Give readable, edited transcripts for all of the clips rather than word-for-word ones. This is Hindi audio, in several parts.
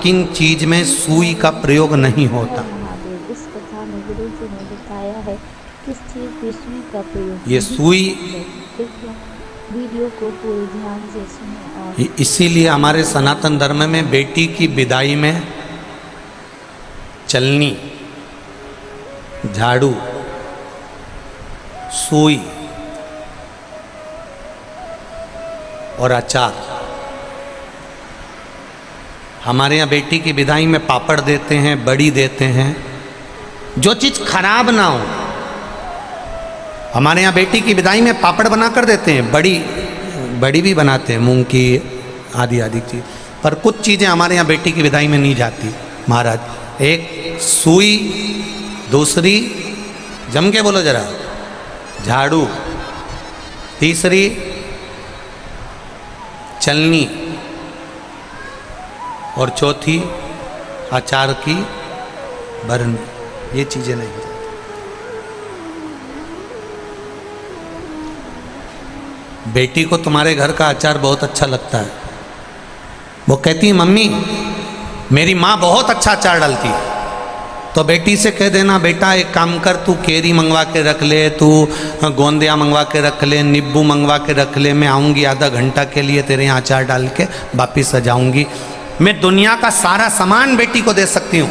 किन चीज में सुई का प्रयोग नहीं होता। महादेव, इस कथा में गुरु जी ने बताया है किस चीज में सुई का प्रयोग ये नहीं सुई है। कृपया वीडियो को पूरे ध्यान से सुनें और इसीलिए हमारे सनातन धर्म में बेटी की विदाई में चलनी, झाड़ू, सुई और अचार। हमारे यहाँ बेटी की विदाई में पापड़ देते हैं, बड़ी देते हैं, जो चीज खराब ना हो। हमारे यहाँ बेटी की विदाई में पापड़ बना कर देते हैं, बड़ी भी बनाते हैं, मूंग की आदि आदि चीज। पर कुछ चीजें हमारे यहाँ बेटी की विदाई में नहीं जाती महाराज। एक सुई, दूसरी जम के बोलो जरा, झाड़ू, तीसरी चलनी और चौथी अचार की बरनी। ये चीजें नहीं जाती। बेटी को तुम्हारे घर का अचार बहुत अच्छा लगता है। वो कहती है मम्मी मेरी माँ बहुत अच्छा अचार डालती है। तो बेटी से कह देना बेटा एक काम कर, तू केरी मंगवा के रख ले, तू गोंदिया मंगवा के रख ले, नींबू मंगवा के रख ले, मैं आऊँगी आधा घंटा के लिए तेरे यहाँ अचार डाल के वापिस आ जाऊँगी। मैं दुनिया का सारा सामान बेटी को दे सकती हूँ,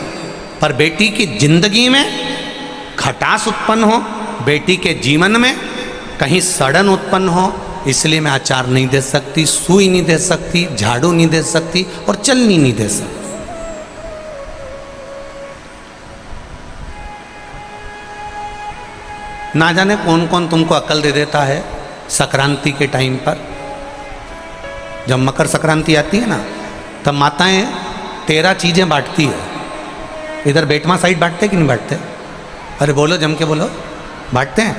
पर बेटी की जिंदगी में खटास उत्पन्न हो, बेटी के जीवन में कहीं सड़न उत्पन्न हो, इसलिए मैं अचार नहीं दे सकती, सुई नहीं दे सकती, झाड़ू नहीं दे सकती और चलनी नहीं दे सकती। ना जाने कौन कौन तुमको अकल दे देता है। संक्रांति के टाइम पर जब मकर संक्रांति आती है ना, तब माताएं 13 चीजें बांटती है। इधर बेटमा साइड बांटते कि नहीं बांटते? अरे बोलो, जम के बोलो, बांटते हैं।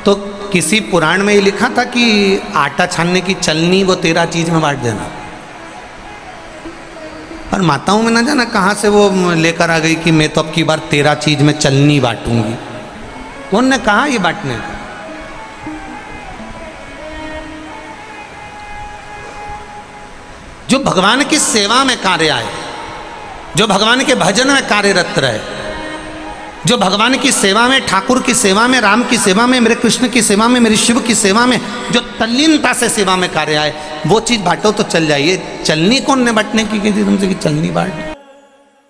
तो किसी पुराण में ये लिखा था कि आटा छानने की चलनी वो 13 चीज में बांट देना। पर माताओं में ना जाना कहाँ से वो लेकर आ गई कि मैं तो अब की बार 13 चीज में चलनी बांटूंगी। कौन ने कहा ये बांटने? जो भगवान की सेवा में कार्य आए, जो भगवान के भजन में कार्यरत रहे, जो भगवान की सेवा में, ठाकुर की सेवा में, राम की सेवा में, मेरे कृष्ण की सेवा में, मेरे शिव की सेवा में जो तल्लीनता से सेवा में कार्य आए, वो चीज बांटो तो चल जाइए। चलनी कौन ने बांटने की थी तुमसे कि चलनी बांट?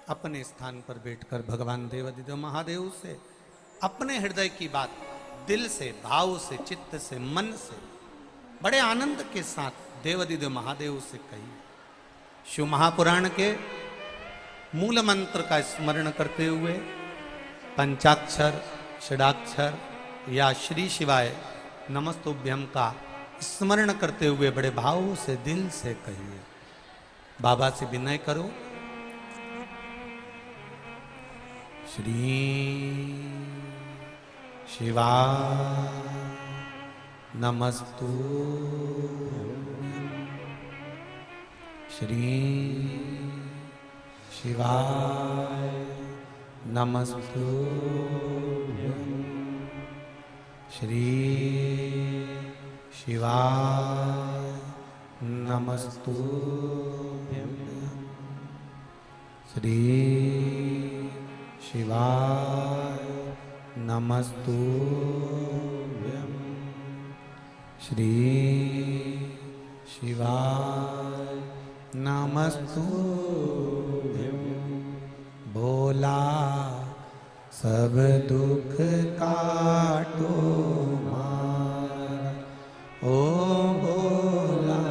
अपने स्थान पर बैठकर भगवान देवाधिदेव महादेव से अपने हृदय की बात दिल से, भाव से, चित्त से, मन से बड़े आनंद के साथ देवाधिदेव महादेव से कहिए। शिव महापुराण के मूल मंत्र का स्मरण करते हुए पंचाक्षर, षडाक्षर या श्री शिवाय नमस्तुभ्यम का स्मरण करते हुए बड़े भाव से दिल से कहिए। बाबा से विनय करो। श्री शिवाय नमस्तुभ्यं, श्री शिवाय नमस्तुभ्यं, श्री शिवाय नमस्तुभ्यं, श्री शिवाय नमस्तुभ्यं, श्री शिवाय नमस्तुभ्यं। भोला सब दुख काटो मारा, ओ भोला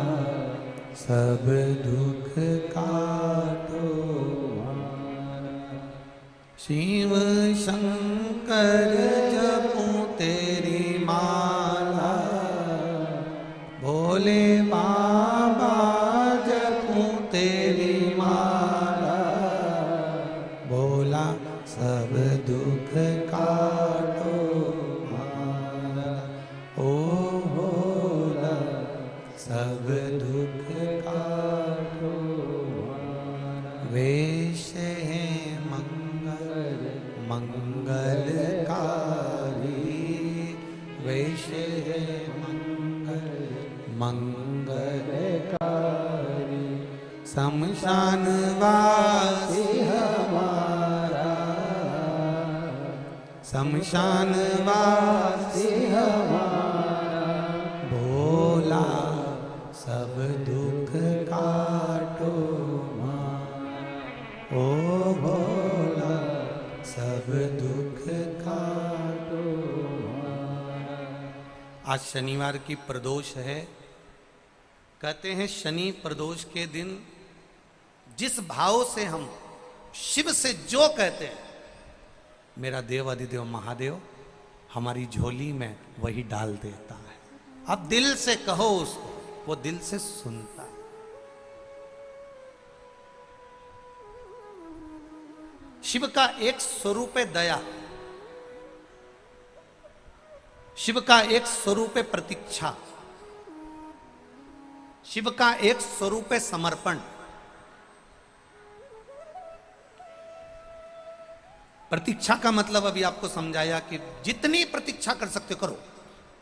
सब दुख काटो मारा। शिव शंकर जपूं तेरी माला, भोले बाबा जपूं तेरी माला, भोला सब दुख काटो मारा, ओ भोला सब दुख काटो मारा। वेश है मंगलकारी, वेश है मंगलकारी, शमशान वासी हमारा, शमशान वासी हमारा, भोला सब दुख काटो मारा, ओ भोला सब दुख काटो मारा। आज शनिवार की प्रदोष है। कहते हैं शनि प्रदोष के दिन जिस भाव से हम शिव से जो कहते हैं, मेरा देव अधिदेव महादेव हमारी झोली में वही डाल देता है। अब दिल से कहो उसको, वो दिल से सुनता है। शिव का एक स्वरूप है दया, शिव का एक स्वरूप है प्रतीक्षा, शिव का एक स्वरूप है समर्पण। प्रतीक्षा का मतलब अभी आपको समझाया कि जितनी प्रतीक्षा कर सकते करो,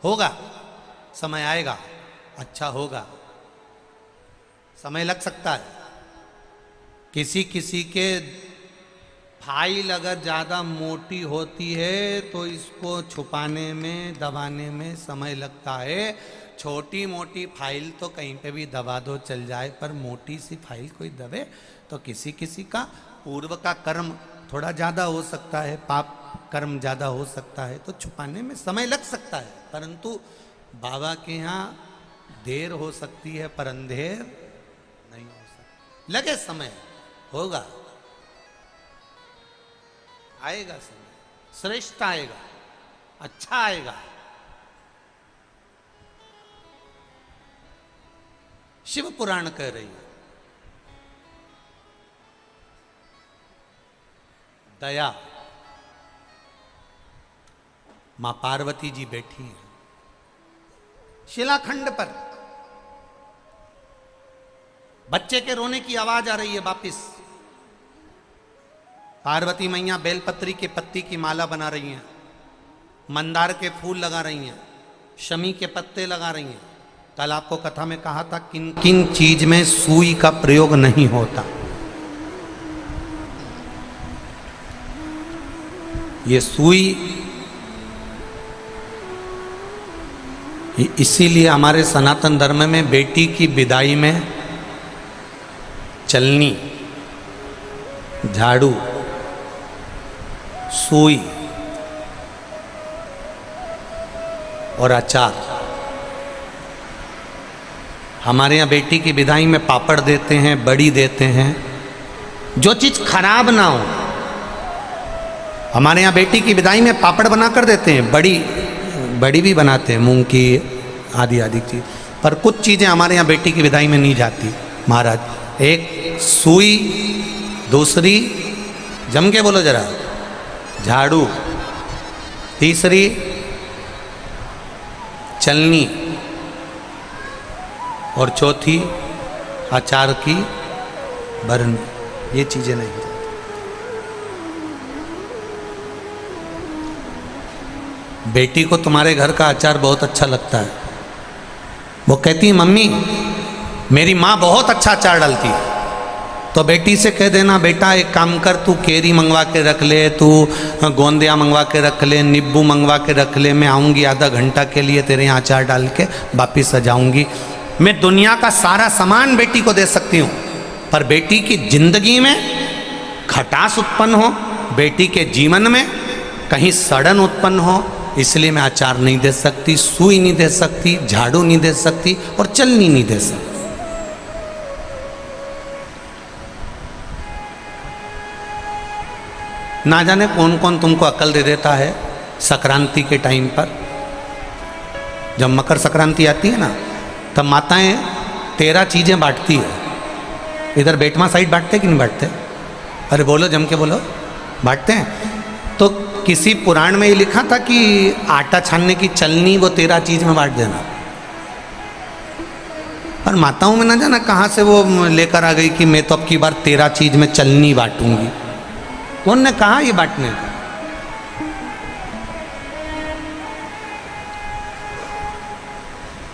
होगा, समय आएगा, अच्छा होगा। समय लग सकता है, किसी किसी के फाइल अगर ज़्यादा मोटी होती है तो इसको छुपाने में दबाने में समय लगता है। छोटी मोटी फाइल तो कहीं पे भी दबा दो चल जाए, पर मोटी सी फाइल कोई दबे तो किसी किसी का पूर्व का कर्म थोड़ा ज़्यादा हो सकता है, पाप कर्म ज़्यादा हो सकता है, तो छुपाने में समय लग सकता है। परंतु बाबा के यहाँ देर हो सकती है पर अंधेर नहीं हो सकती। लगे समय, होगा, आएगा समय, श्रेष्ठ आएगा, अच्छा आएगा। शिव पुराण कह रही है दया। मां पार्वती जी बैठी हैं शिलाखंड पर, बच्चे के रोने की आवाज आ रही है वापिस। पार्वती मैया बेलपत्री के पत्ती की माला बना रही हैं, मंदार के फूल लगा रही हैं, शमी के पत्ते लगा रही हैं। कल आपको कथा में कहा था किन किन चीज में सुई का प्रयोग नहीं होता। ये सुई इसीलिए हमारे सनातन धर्म में बेटी की विदाई में चलनी, झाड़ू, सुई और अचार। हमारे यहाँ बेटी की विदाई में पापड़ देते हैं, बड़ी देते हैं, जो चीज खराब ना हो। हमारे यहाँ बेटी की विदाई में पापड़ बना कर देते हैं, बड़ी भी बनाते हैं, मूंग की आदि आदि चीज। पर कुछ चीजें हमारे यहाँ बेटी की विदाई में नहीं जाती महाराज। एक सुई, दूसरी जम के बोलो जरा, झाड़ू, तीसरी चलनी और चौथी अचार की बरनी। ये चीजें नहीं जाती। बेटी को तुम्हारे घर का अचार बहुत अच्छा लगता है। वो कहती है मम्मी मेरी माँ बहुत अच्छा अचार डालती है। तो बेटी से कह देना बेटा एक काम कर, तू केरी मंगवा के रख ले, तू गोंदिया मंगवा के रख ले, नींबू मंगवा के रख ले, मैं आऊँगी आधा घंटा के लिए तेरे यहाँ अचार डाल के वापिस आ जाऊँगी। मैं दुनिया का सारा सामान बेटी को दे सकती हूँ, पर बेटी की जिंदगी में खटास उत्पन्न हो, बेटी के जीवन में कहीं सड़न उत्पन्न हो, इसलिए मैं अचार नहीं दे सकती, सुई नहीं दे सकती, झाड़ू नहीं दे सकती और चलनी नहीं दे सकती। ना जाने कौन कौन तुमको अकल दे देता है। संक्रांति के टाइम पर जब मकर संक्रांति आती है ना, तब माताएं 13 चीजें बांटती है। इधर बेटमा साइड बांटते कि नहीं बांटते? अरे बोलो, जम के बोलो, बांटते हैं। तो किसी पुराण में ये लिखा था कि आटा छानने की चलनी वो 13 चीज में बांट देना। पर माताओं में ना जाना कहाँ से वो लेकर आ गई कि मैं तो अब की बार 13 चीज में चलनी बांटूंगी। कौन ने कहा ये बांटने का?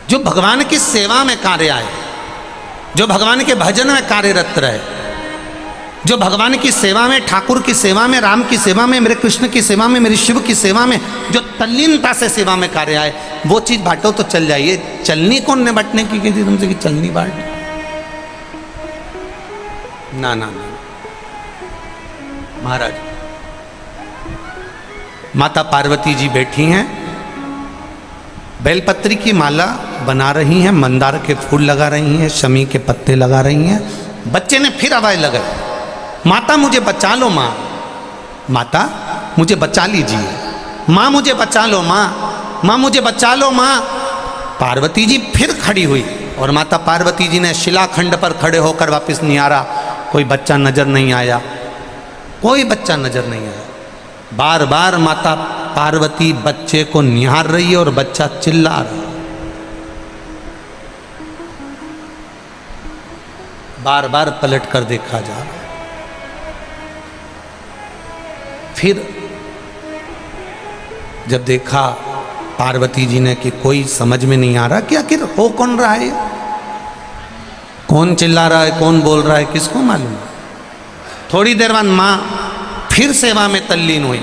जो भगवान की सेवा में कार्य आए, जो भगवान के भजन में कार्यरत रहे, जो भगवान की सेवा में, ठाकुर की सेवा में, राम की सेवा में, मेरे कृष्ण की सेवा में, मेरे शिव की सेवा में जो तल्लीनता से सेवा में कार्य आए, वो चीज बांटो तो चल जाइए। चलनी कौन ने बांटने की थी तुमसे कि चलनी बांट? ना ना ना महाराज, माता पार्वती जी बैठी हैं, बेलपत्री की माला बना रही हैं, मंदार के फूल लगा रही हैं, शमी के पत्ते लगा रही हैं। बच्चे ने फिर आवाज लगाई, माता मुझे बचा लो माँ, माता मुझे बचा लीजिए, माँ मुझे बचा लो माँ, माँ मुझे बचा लो माँ। पार्वती जी फिर खड़ी हुई और माता पार्वती जी ने शिलाखंड पर खड़े होकर वापस निहारा, कोई बच्चा नजर नहीं आया, कोई बच्चा नजर नहीं आया। बार बार माता पार्वती बच्चे को निहार रही है और बच्चा चिल्ला रहा है। बार बार पलट कर देखा जा रहा है। फिर जब देखा पार्वती जी ने कि कोई समझ में नहीं आ रहा कि आखिर हो कौन रहा है, कौन चिल्ला रहा है, कौन बोल रहा है, किसको मालूम। थोड़ी देर बाद माँ फिर सेवा में तल्लीन हुई।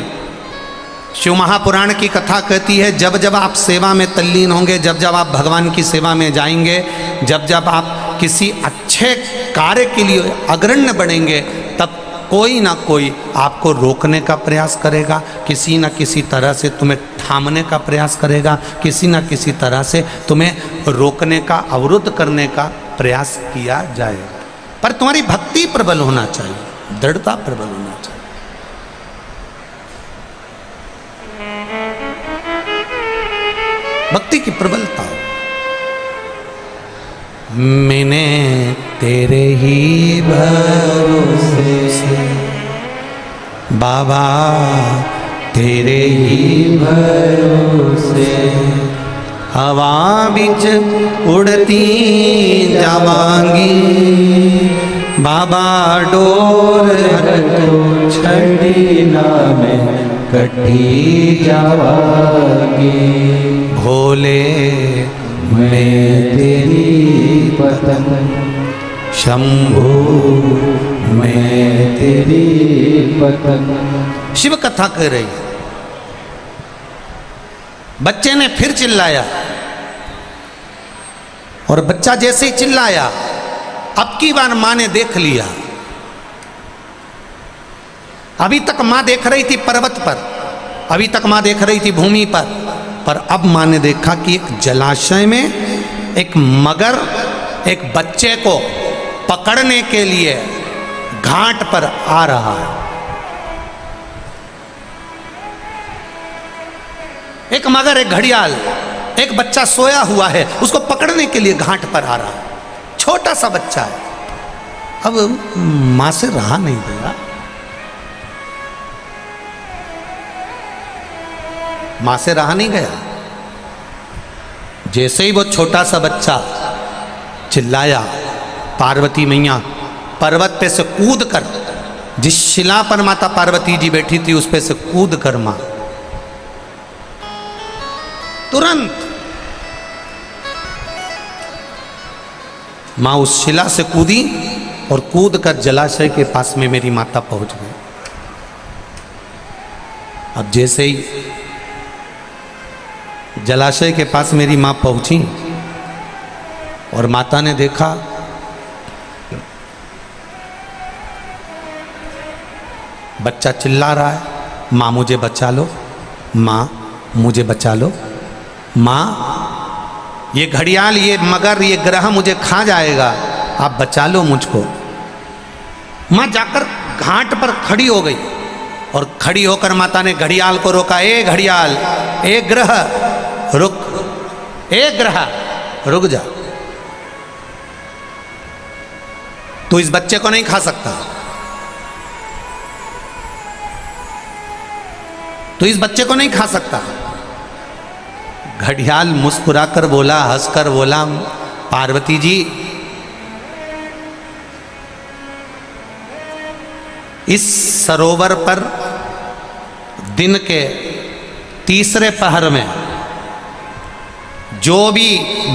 शिव महापुराण की कथा कहती है, जब जब आप सेवा में तल्लीन होंगे, जब जब आप भगवान की सेवा में जाएंगे, जब जब आप किसी अच्छे कार्य के लिए अग्रण्य बनेंगे, तब कोई ना कोई आपको रोकने का प्रयास करेगा, किसी ना किसी तरह से तुम्हें थामने का प्रयास करेगा, किसी ना किसी तरह से तुम्हें रोकने का, अवरुद्ध करने का प्रयास किया जाएगा। पर तुम्हारी भक्ति प्रबल होना चाहिए, दृढ़ता प्रबल होना चाहिए। भक्ति की प्रबलता। मैंने तेरे ही भरोसे से बाबा, तेरे ही भरोसे हवा बिच उड़ती जावांगी, बाबा डोर छड़ी ना में कटी जावांगी, भोले मैं तेरी पतंग, शंभू मैं तेरी पतंग। शिव कथा कह रही है। बच्चे ने फिर चिल्लाया और बच्चा जैसे ही चिल्लाया, अब की बार मां ने देख लिया। अभी तक मां देख रही थी पर्वत पर, अभी तक मां देख रही थी भूमि पर अब मां ने देखा कि एक जलाशय में एक मगर एक बच्चे को पकड़ने के लिए घाट पर आ रहा है। एक मगर, एक घड़ियाल, एक बच्चा सोया हुआ है, उसको पकड़ने के लिए घाट पर आ रहा है। छोटा सा बच्चा है। अब मां से रहा नहीं गया, मां से रहा नहीं गया। जैसे ही वो छोटा सा बच्चा चिल्लाया, पार्वती मैया पर्वत पे से कूद कर, जिस शिला पर माता पार्वती जी बैठी थी उस पे से कूद कर मां तुरंत मां उस शिला से कूदी और कूद कर जलाशय के पास में मेरी माता पहुंच गई। अब जैसे ही जलाशय के पास मेरी मां पहुंची और माता ने देखा बच्चा चिल्ला रहा है, मां मुझे बचा लो, मां मुझे बचा लो, मां ये घड़ियाल, ये मगर, ये ग्रह मुझे खा जाएगा, आप बचा लो मुझको। मां जाकर घाट पर खड़ी हो गई और खड़ी होकर माता ने घड़ियाल को रोका, ए घड़ियाल, ए ग्रह रुक, ए ग्रह रुक जा, तू इस बच्चे को नहीं खा सकता, तू इस बच्चे को नहीं खा सकता। घड़ियाल मुस्कुराकर बोला, हंसकर बोला, पार्वती जी इस सरोवर पर दिन के तीसरे पहर में जो भी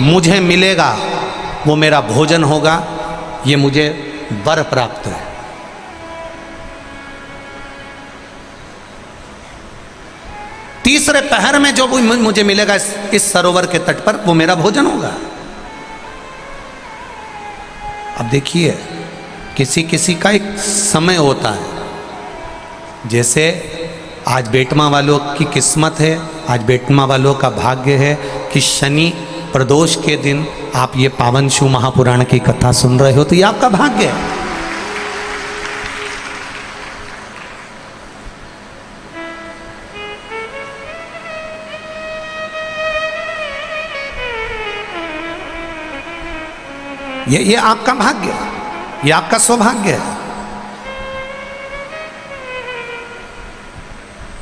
मुझे मिलेगा वो मेरा भोजन होगा, ये मुझे वर प्राप्त है। तीसरे पहर में जो भी मुझे मिलेगा इस सरोवर के तट पर, वो मेरा भोजन होगा। अब देखिए, किसी किसी का एक समय होता है। जैसे आज बेटमा वालों की किस्मत है, आज बेटमा वालों का भाग्य है कि शनि प्रदोष के दिन आप ये पावन शिव महापुराण की कथा सुन रहे हो, तो ये आपका भाग्य है। ये आपका भाग्य है, ये आपका सौभाग्य है।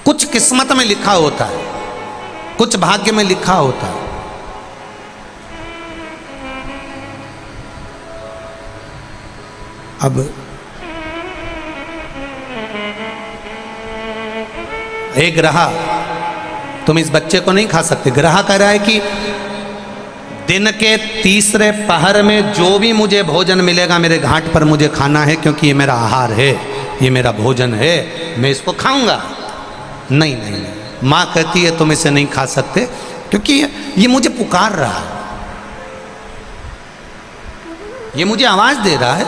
कुछ किस्मत में लिखा होता है, कुछ भाग्य में लिखा होता है। अब एक ग्रह, तुम इस बच्चे को नहीं खा सकते। ग्रह कह रहा है कि दिन के तीसरे पहर में जो भी मुझे भोजन मिलेगा मेरे घाट पर मुझे खाना है, क्योंकि ये मेरा आहार है, ये मेरा भोजन है, मैं इसको खाऊंगा। नहीं नहीं नहीं, माँ कहती है तुम इसे नहीं खा सकते, क्योंकि ये मुझे पुकार रहा है, ये मुझे आवाज दे रहा है।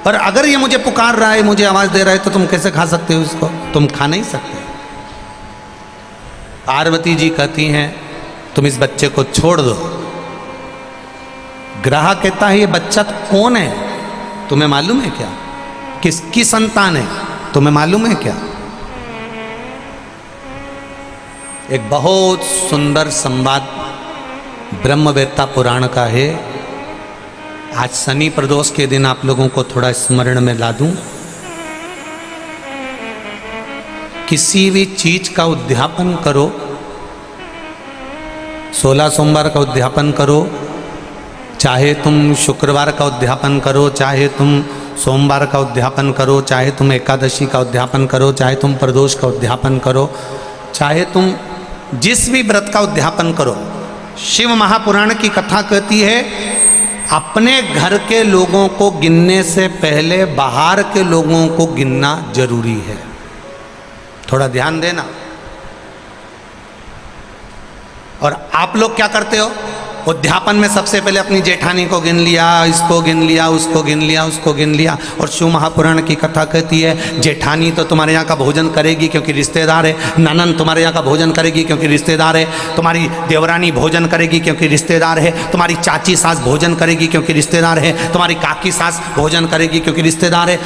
पर अगर ये मुझे पुकार रहा है, मुझे आवाज दे रहा है, तो तुम कैसे खा सकते हो इसको? तुम खा नहीं सकते। पार्वती जी कहती हैं तुम इस बच्चे को छोड़ दो। ग्रह कहता है ये बच्चा तो कौन है, तुम्हें मालूम है क्या? किसकी संतान है, तुम्हें मालूम है क्या? एक बहुत सुंदर संवाद ब्रह्मवेत्ता पुराण का है। आज शनि प्रदोष के दिन आप लोगों को थोड़ा स्मरण में ला दूं। किसी भी चीज का उद्यापन करो, 16 सोमवार का उद्यापन करो, चाहे तुम शुक्रवार का उद्यापन करो, चाहे तुम सोमवार का उद्यापन करो, चाहे तुम एकादशी का उद्यापन करो, चाहे तुम प्रदोष का उद्यापन करो, चाहे तुम जिस भी व्रत का उद्यापन करो, शिव महापुराण की कथा कहती है अपने घर के लोगों को गिनने से पहले बाहर के लोगों को गिनना जरूरी है। थोड़ा ध्यान देना। और आप लोग क्या करते हो? उद्यापन में सबसे पहले अपनी जेठानी को गिन लिया, इसको गिन लिया, उसको गिन लिया, उसको गिन लिया। और शिव महापुराण की कथा कहती है जेठानी तो तुम्हारे यहाँ का भोजन करेगी क्योंकि रिश्तेदार है, ननन तुम्हारे यहाँ का भोजन करेगी क्योंकि रिश्तेदार है, तुम्हारी देवरानी भोजन करेगी क्योंकि रिश्तेदार है, तुम्हारी चाची सास भोजन करेगी क्योंकि रिश्तेदार है, तुम्हारी काकी सास भोजन करेगी क्योंकि रिश्तेदार है।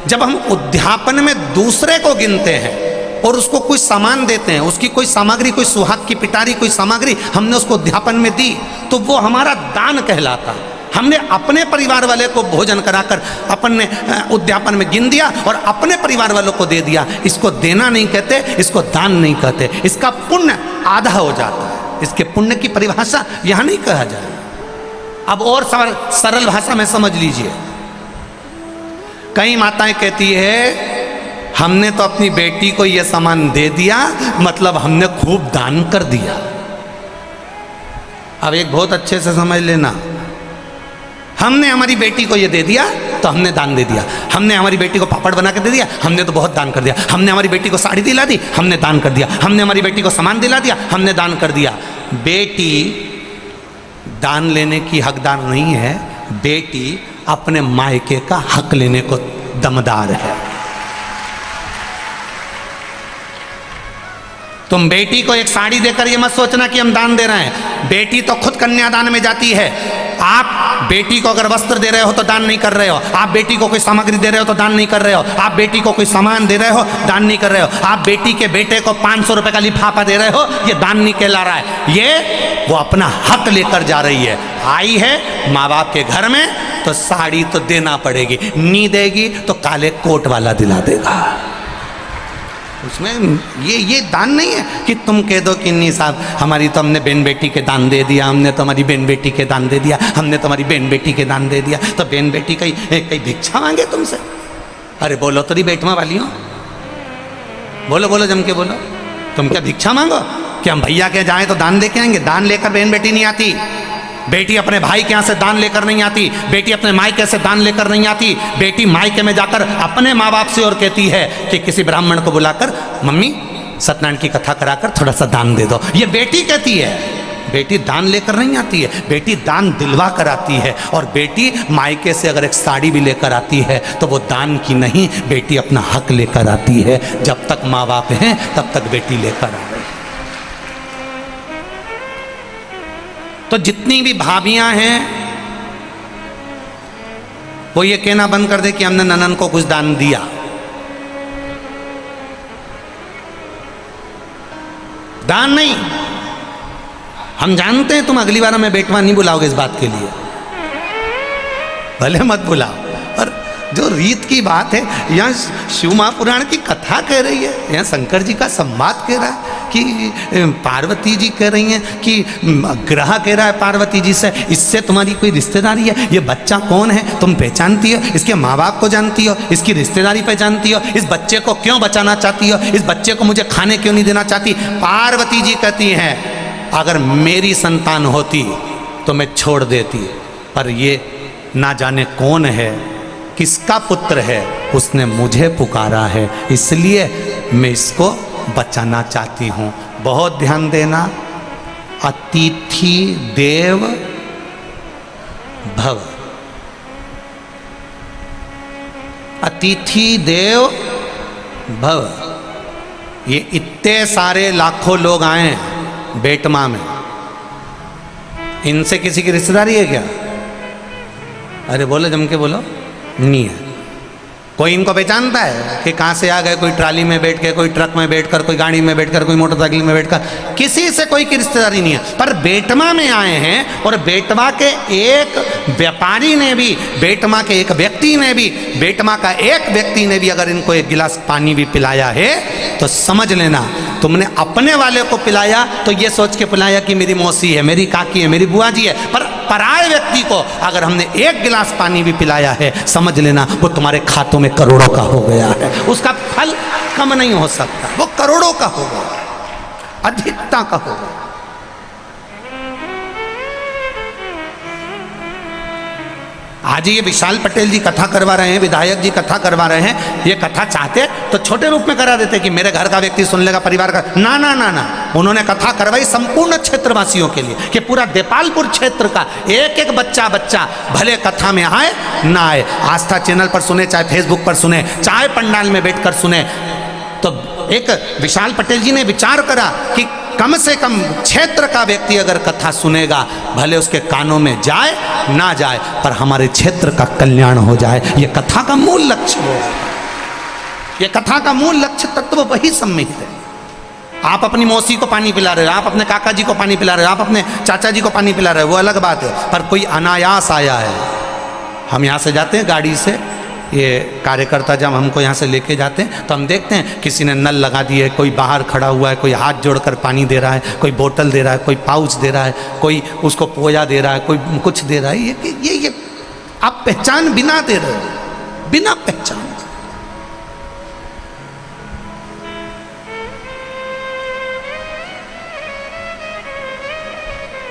जब हम उद्यापन में दूसरे को गिनते हैं और उसको कोई सामान देते हैं, उसकी कोई सामग्री, कोई सुहाग की पिटारी, कोई सामग्री हमने उसको उद्यापन में दी, तो वो हमारा दान कहलाता है। हमने अपने परिवार वाले को भोजन कराकर अपन ने उद्यापन में गिन दिया और अपने परिवार वालों को दे दिया। इसको देना नहीं कहते, इसको दान नहीं कहते, इसका पुण्य आधा हो जाता है। इसके पुण्य की परिभाषा यहां नहीं कहा जाए। अब और सरल भाषा में समझ लीजिए। कई माताएं कहती है हमने तो अपनी बेटी को यह सामान दे दिया, मतलब हमने खूब दान कर दिया। अब एक बहुत अच्छे से समझ लेना, हमने हमारी बेटी को ये दे दिया तो हमने दान दे दिया। हमने हमारी बेटी को पापड़ बना के दे दिया, हमने तो बहुत दान कर दिया। हमने हमारी बेटी को साड़ी दिला दी, हमने दान कर दिया। हमने हमारी बेटी को सामान दिला दिया, हमने दान कर दिया। बेटी दान लेने की हकदार नहीं है, बेटी अपने मायके का हक लेने को दमदार है। तुम बेटी को एक साड़ी देकर ये मत सोचना कि हम दान दे रहे हैं। बेटी तो खुद कन्यादान में जाती है। आप बेटी को अगर वस्त्र दे रहे हो तो दान नहीं कर रहे हो। आप बेटी को कोई सामग्री दे रहे हो तो दान नहीं कर रहे हो। आप बेटी को कोई सामान दे रहे हो, दान नहीं कर रहे हो। आप बेटी के बेटे को 500 रुपए का लिफाफा दे रहे हो, ये दान नहीं कहला रहा है। ये वो अपना हक लेकर जा रही है। आई है माँ बाप के घर में तो साड़ी तो देना पड़ेगी, नहीं देगी तो काले कोट वाला दिला देगा। उसमें ये दान नहीं है कि तुम कह दो कि नहीं साहब हमारी तो हमने बहन बेटी के दान दे दिया, हमने तो हमारी बहन बेटी के दान दे दिया, हमने तो हमारी बहन बेटी के दान दे दिया, तो बहन बेटी कहीं भिक्षा मांगे तुमसे? अरे बोलो तो नहीं बेटवा वाली हो, बोलो बोलो जम के बोलो। तुम क्या भिक्षा मांगो कि हम भैया के जाएं तो दान लेके आएंगे? दान लेकर बहन बेटी नहीं आती। बेटी अपने भाई के यहाँ से दान लेकर नहीं आती, बेटी अपने मायके से दान लेकर नहीं आती, बेटी मायके में जाकर अपने माँ बाप से और कहती है कि किसी ब्राह्मण को बुलाकर मम्मी सत्यनारायण की कथा कराकर थोड़ा सा दान दे दो। ये बेटी कहती है, बेटी दान लेकर नहीं आती है, बेटी दान दिलवा कर आती है। और बेटी मायके से अगर एक साड़ी भी लेकर आती है तो वो दान की नहीं, बेटी अपना हक लेकर आती है। जब तक माँ बाप हैं तब तक बेटी लेकर आ रही है। तो जितनी भी भाभियां हैं वो ये कहना बंद कर दे कि हमने ननन को कुछ दान दिया। दान नहीं, हम जानते हैं तुम अगली बार हमें बेटवा नहीं बुलाओगे इस बात के लिए, भले मत बुलाओ। और जो रीत की बात है, यहाँ शिव महापुराण की कथा कह रही है, यहाँ शंकर जी का संवाद कह रहा है कि पार्वती जी कह रही हैं कि ग्रह कह रहा है पार्वती जी से, इससे तुम्हारी कोई रिश्तेदारी है, ये बच्चा कौन है तुम पहचानती हो, इसके माँ बाप को जानती हो, इसकी रिश्तेदारी पहचानती हो, इस बच्चे को क्यों बचाना चाहती हो, इस बच्चे को मुझे खाने क्यों नहीं देना चाहती। पार्वती जी कहती हैं अगर मेरी संतान होती तो मैं छोड़ देती, पर ये ना जाने कौन है, किसका पुत्र है, उसने मुझे पुकारा है, इसलिए मैं इसको बचाना चाहती हूँ। बहुत ध्यान देना, अतिथि देव भव, अतिथि देव भव। ये इतने सारे लाखों लोग आए बेटमा में, इनसे किसी की रिश्तेदारी है क्या? अरे बोलो, जम के बोलो, नहीं है। कोई इनको पहचानता है कि कहाँ से आ गए? कोई ट्राली में बैठ के, कोई ट्रक में बैठकर, कोई गाड़ी में बैठकर, कोई मोटरसाइकिल में बैठकर, किसी से कोई की रिश्तेदारी नहीं है। पर बेटमा में आए हैं और बेटमा के एक व्यापारी ने भी, बेटमा के एक व्यक्ति ने भी, बेटमा का एक व्यक्ति ने भी अगर इनको एक गिलास पानी भी पिलाया है तो समझ लेना तुमने अपने वाले को पिलाया तो ये सोच के पिलाया कि मेरी मौसी है, मेरी काकी है, मेरी बुआ जी है। पर पराये व्यक्ति को अगर हमने एक गिलास पानी भी पिलाया है, समझ लेना वो तुम्हारे खातों में करोड़ों का हो गया है। उसका फल कम नहीं हो सकता, वो करोड़ों का हो गया, अधिकता का हो गया। आज ये विशाल पटेल जी कथा करवा रहे हैं, विधायक जी कथा करवा रहे हैं, ये कथा चाहते तो छोटे रूप में करा देते कि मेरे घर का व्यक्ति सुन लेगा, परिवार का। ना ना ना ना, उन्होंने कथा करवाई संपूर्ण क्षेत्रवासियों के लिए कि पूरा देपालपुर क्षेत्र का एक एक बच्चा भले कथा में आए ना आए, आस्था चैनल पर सुने, चाहे फेसबुक पर सुने, चाहे पंडाल में बैठकर सुने। तो एक विशाल पटेल जी ने विचार करा कि कम से कम क्षेत्र का व्यक्ति अगर कथा सुनेगा, भले उसके कानों में जाए ना जाए, पर हमारे क्षेत्र का कल्याण हो जाए। ये कथा का मूल लक्ष्य हो, ये कथा का मूल लक्ष्य तत्व वही सम्मिलित है। आप अपनी मौसी को पानी पिला रहे हो, आप अपने काका जी को पानी पिला रहे हो, आप अपने चाचा जी को पानी पिला रहे हो, वो अलग बात है। पर कोई अनायास आया है, हम यहाँ से जाते हैं गाड़ी से, ये कार्यकर्ता जब हमको यहाँ से लेके जाते हैं तो हम देखते हैं किसी ने नल लगा दिए, कोई बाहर खड़ा हुआ है, कोई हाथ जोड़कर पानी दे रहा है, कोई बोतल दे रहा है, कोई पाउच दे रहा है, कोई उसको पोया दे रहा है, कोई कुछ दे रहा है। ये आप पहचान बिना दे रहे हो, बिना पहचान।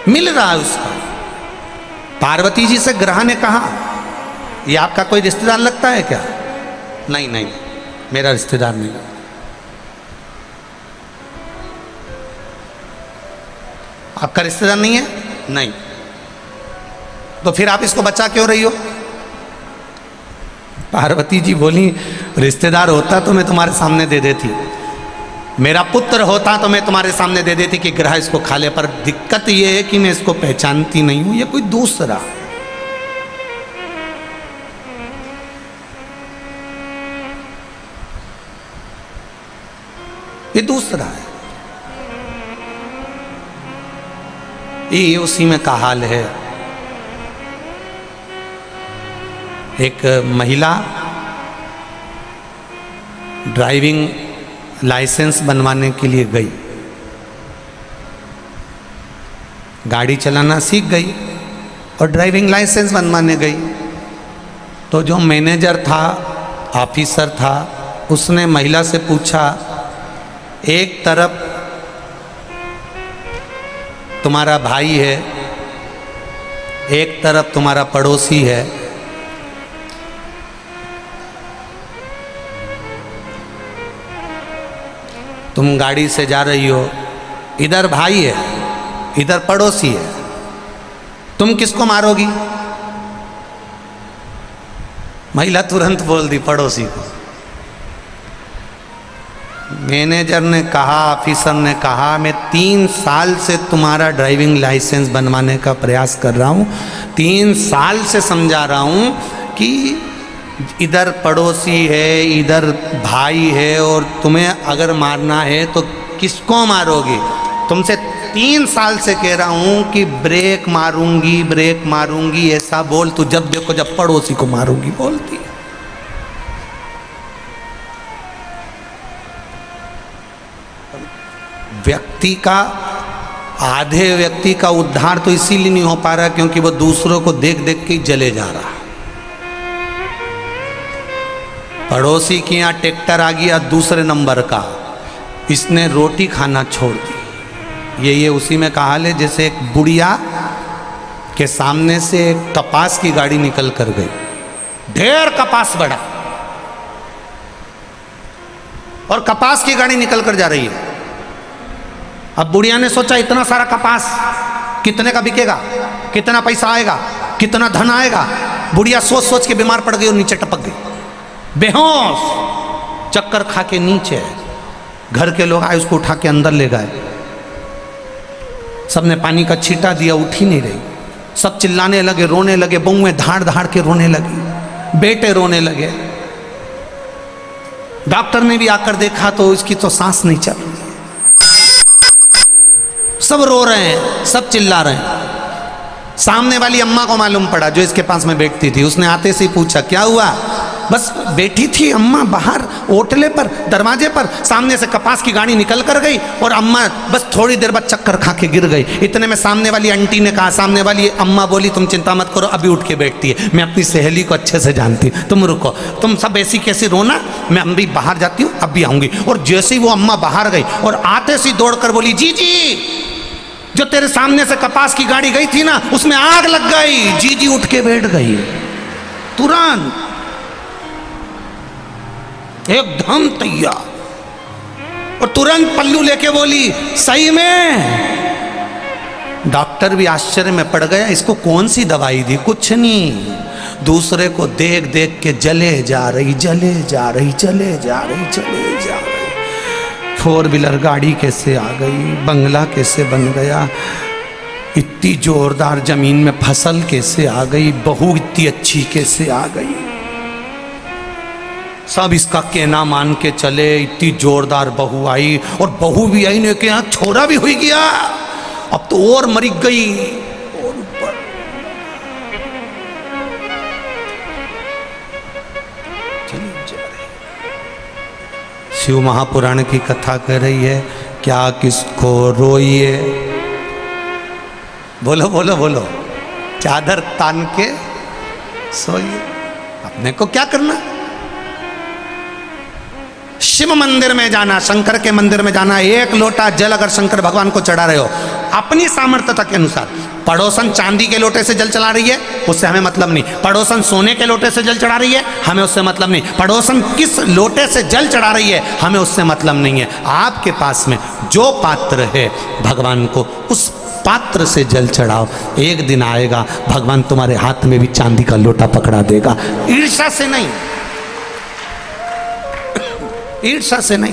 मिल रहा है उसका। पार्वती जी से ग्रह ने कहा ये आपका कोई रिश्तेदार लगता है क्या? नहीं नहीं, मेरा रिश्तेदार नहीं। आपका रिश्तेदार नहीं है? नहीं। तो फिर आप इसको बचा क्यों रही हो? पार्वती जी बोली रिश्तेदार होता तो मैं तुम्हारे सामने दे देती, मेरा पुत्र होता तो मैं तुम्हारे सामने दे देती कि ग्रह इसको खा ले। पर दिक्कत ये है कि मैं इसको पहचानती नहीं हूं, ये कोई दूसरा। ये दूसरा है। ये उसी में का हाल है। एक महिला ड्राइविंग लाइसेंस बनवाने के लिए गई, गाड़ी चलाना सीख गई और ड्राइविंग लाइसेंस बनवाने गई। तो जो मैनेजर था, ऑफिसर था, उसने महिला से पूछा, एक तरफ तुम्हारा भाई है एक तरफ तुम्हारा पड़ोसी है, तुम गाड़ी से जा रही हो, इधर भाई है, इधर पड़ोसी है, तुम किसको मारोगी? महिला तुरंत बोल दी पड़ोसी को। मैनेजर ने कहा, ऑफिसर ने कहा, मैं 3 साल से तुम्हारा ड्राइविंग लाइसेंस बनवाने का प्रयास कर रहा हूँ, 3 साल से समझा रहा हूँ कि इधर पड़ोसी है, इधर भाई है, और तुम्हें अगर मारना है तो किसको मारोगी? तुमसे 3 साल से कह रहा हूँ कि ब्रेक मारूंगी, ब्रेक मारूंगी, ऐसा बोल। तू जब देखो जब पड़ोसी को मारूंगी बोलती है। व्यक्ति का, आधे व्यक्ति का उद्धार तो इसीलिए नहीं हो पा रहा क्योंकि वो दूसरों को देख देख के जले जा रहा। पड़ोसी के यहाँ ट्रैक्टर आ गया दूसरे नंबर का, इसने रोटी खाना छोड़ दी। ये उसी में कहा ले, जैसे एक बुढ़िया के सामने से एक कपास की गाड़ी निकल कर गई, ढेर कपास बढ़ा और कपास की गाड़ी निकल कर जा रही है। अब बुढ़िया ने सोचा इतना सारा कपास कितने का बिकेगा, कितना पैसा आएगा, कितना धन आएगा। बुढ़िया सोच सोच के बीमार पड़ गई और नीचे टपक गई, बेहोश, चक्कर खा के नीचे। घर के लोग आए, उसको उठा के अंदर ले गए, सबने पानी का छींटा दिया, उठ ही नहीं रही। सब चिल्लाने लगे, रोने लगे, बहुएं धाड़ धाड़ के रोने लगी, बेटे रोने लगे। डॉक्टर ने भी आकर देखा तो इसकी तो सांस नहीं चल रही, सब रो रहे हैं, सब चिल्ला रहे हैं। सामने वाली अम्मा को मालूम पड़ा, जो इसके पास में बैठती थी, उसने आते से ही पूछा क्या हुआ? बस बैठी थी अम्मा बाहर ओटले पर, दरवाजे पर, सामने से कपास की गाड़ी निकल कर गई और अम्मा बस थोड़ी देर बाद चक्कर खा के गिर गई। इतने में सामने वाली आंटी ने कहा, सामने वाली अम्मा बोली तुम चिंता मत करो, अभी उठ के बैठती है, मैं अपनी सहेली को अच्छे से जानती हूँ, तुम रुको, तुम सब ऐसी कैसी रोना, मैं अभी बाहर जाती हूँ, अब भी आऊँगी। और जैसे ही वो अम्मा बाहर गई और आते से दौड़ कर बोली, जी जो तेरे सामने से कपास की गाड़ी गई थी ना, उसमें आग लग गई। जी उठ के बैठ गई तुरंत, एकदम तैयार, और तुरंत पल्लू लेके बोली सही में। डॉक्टर भी आश्चर्य में पड़ गया, इसको कौन सी दवाई दी? कुछ नहीं, दूसरे को देख देख के जले जा रही, जले जा रही, चले जा रही, चले जा रही। 4 व्हीलर गाड़ी कैसे आ गई, बंगला कैसे बन गया, इतनी जोरदार जमीन में फसल कैसे आ गई, बहू इतनी अच्छी कैसे आ गई। सब इसका कहना मान के चले, इतनी जोरदार बहू आई, और बहू भी आई ने के यहाँ छोरा भी हुई गया, अब तो और मरी गई। और ऊपर चली जा रही। शिव महापुराण की कथा कह रही है, क्या किसको रोइए, बोलो बोलो बोलो, चादर तान के सोइए, अपने को क्या करना। शिव मंदिर में जाना, शंकर के मंदिर में जाना, 1 लोटा जल अगर शंकर भगवान को चढ़ा रहे हो अपनी सामर्थ्यता के अनुसार, पड़ोसन चांदी के लोटे से जल चढ़ा रही है, उससे हमें मतलब नहीं। पड़ोसन सोने के लोटे से जल चढ़ा रही है, हमें उससे मतलब नहीं। पड़ोसन किस लोटे से जल चढ़ा रही है, हमें उससे मतलब नहीं है। आपके पास में जो पात्र है, भगवान को उस पात्र से जल चढ़ाओ। एक दिन आएगा भगवान तुम्हारे हाथ में भी चांदी का लोटा पकड़ा देगा। ईर्ष्या से नहीं, ईर्ष्या से नहीं।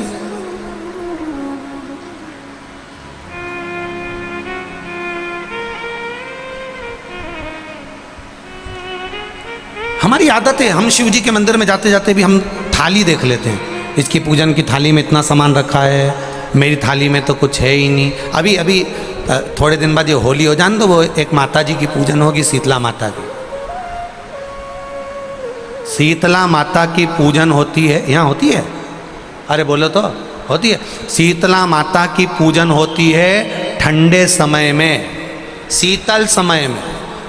हमारी आदत है, हम शिव जी के मंदिर में जाते जाते भी हम थाली देख लेते हैं, इसकी पूजन की थाली में इतना सामान रखा है, मेरी थाली में तो कुछ है ही नहीं। अभी अभी थोड़े दिन बाद ये होली हो जान दो, वो एक माता जी की पूजन होगी, शीतला माता की। शीतला माता की पूजन होती है, यहाँ होती है, अरे बोलो तो, होती है। शीतला माता की पूजन होती है ठंडे समय में, शीतल समय में।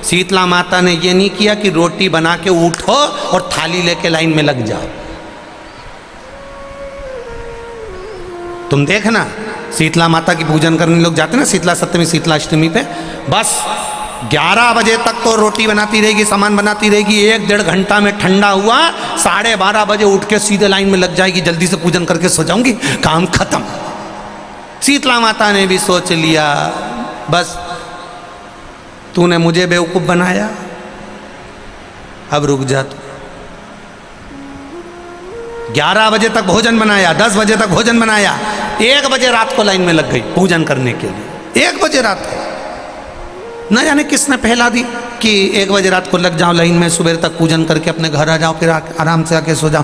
शीतला माता ने ये नहीं किया कि रोटी बना के उठो और थाली लेके लाइन में लग जाओ। तुम देखना, शीतला माता की पूजन करने लोग जाते ना शीतला सप्तमी, शीतला अष्टमी पे, बस 11 बजे तक तो रोटी बनाती रहेगी, सामान बनाती रहेगी। 1-1.5 घंटा में ठंडा हुआ, 12:30 बजे उठ के सीधे लाइन में लग जाएगी, जल्दी से पूजन करके सो जाऊंगी, काम खत्म। शीतला माता ने भी सोच लिया, बस तूने मुझे बेवकूफ बनाया, अब रुक जा तू। 11 बजे तक भोजन बनाया, 10 बजे तक भोजन बनाया, 1 बजे रात को लाइन में लग गई पूजन करने के लिए। 1 बजे रात को न जाने किसने पहला दी कि 1 बजे रात को लग जाओ लाइन में, सुबह तक पूजन करके अपने घर आ जाओ, फिर आराम से आके सो जाओ।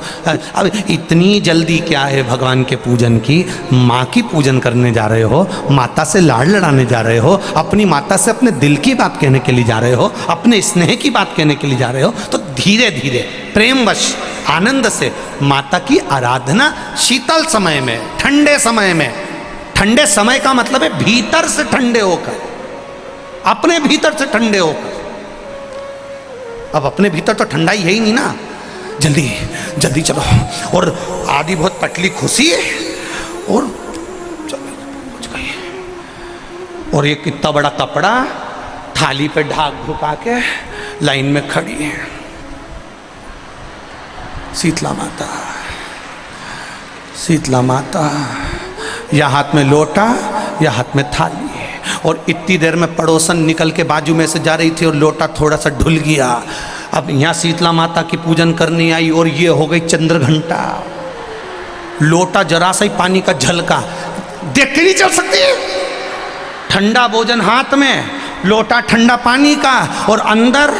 अब इतनी जल्दी क्या है भगवान के पूजन की? माँ की पूजन करने जा रहे हो, माता से लाड़ लड़ाने जा रहे हो, अपनी माता से अपने दिल की बात कहने के लिए जा रहे हो, अपने स्नेह की बात कहने के लिए जा रहे हो, तो धीरे धीरे प्रेमवश आनंद से माता की आराधना शीतल समय में, ठंडे समय में। ठंडे समय का मतलब है भीतर से ठंडे होकर, अपने भीतर से ठंडे होकर। अब अपने भीतर तो ठंडा ही है ही नहीं ना, जल्दी जल्दी चलो। और आधी बहुत पतली खुशी है और चलो कुछ कहिए, और ये कितना बड़ा कपड़ा थाली पे ढाक ढुका के लाइन में खड़ी है शीतला माता। शीतला माता, या हाथ में लोटा या हाथ में थाली, और इतनी देर में पड़ोसन निकल के बाजू में से जा रही थी और लोटा थोड़ा सा ढुल गया। अब यहाँ शीतला माता की पूजन करनी आई और ये हो गई चंद्र घंटा। लोटा जरा सा ही पानी का झलका, देख के नहीं चल सकती। ठंडा भोजन हाथ में, लोटा ठंडा पानी का, और अंदर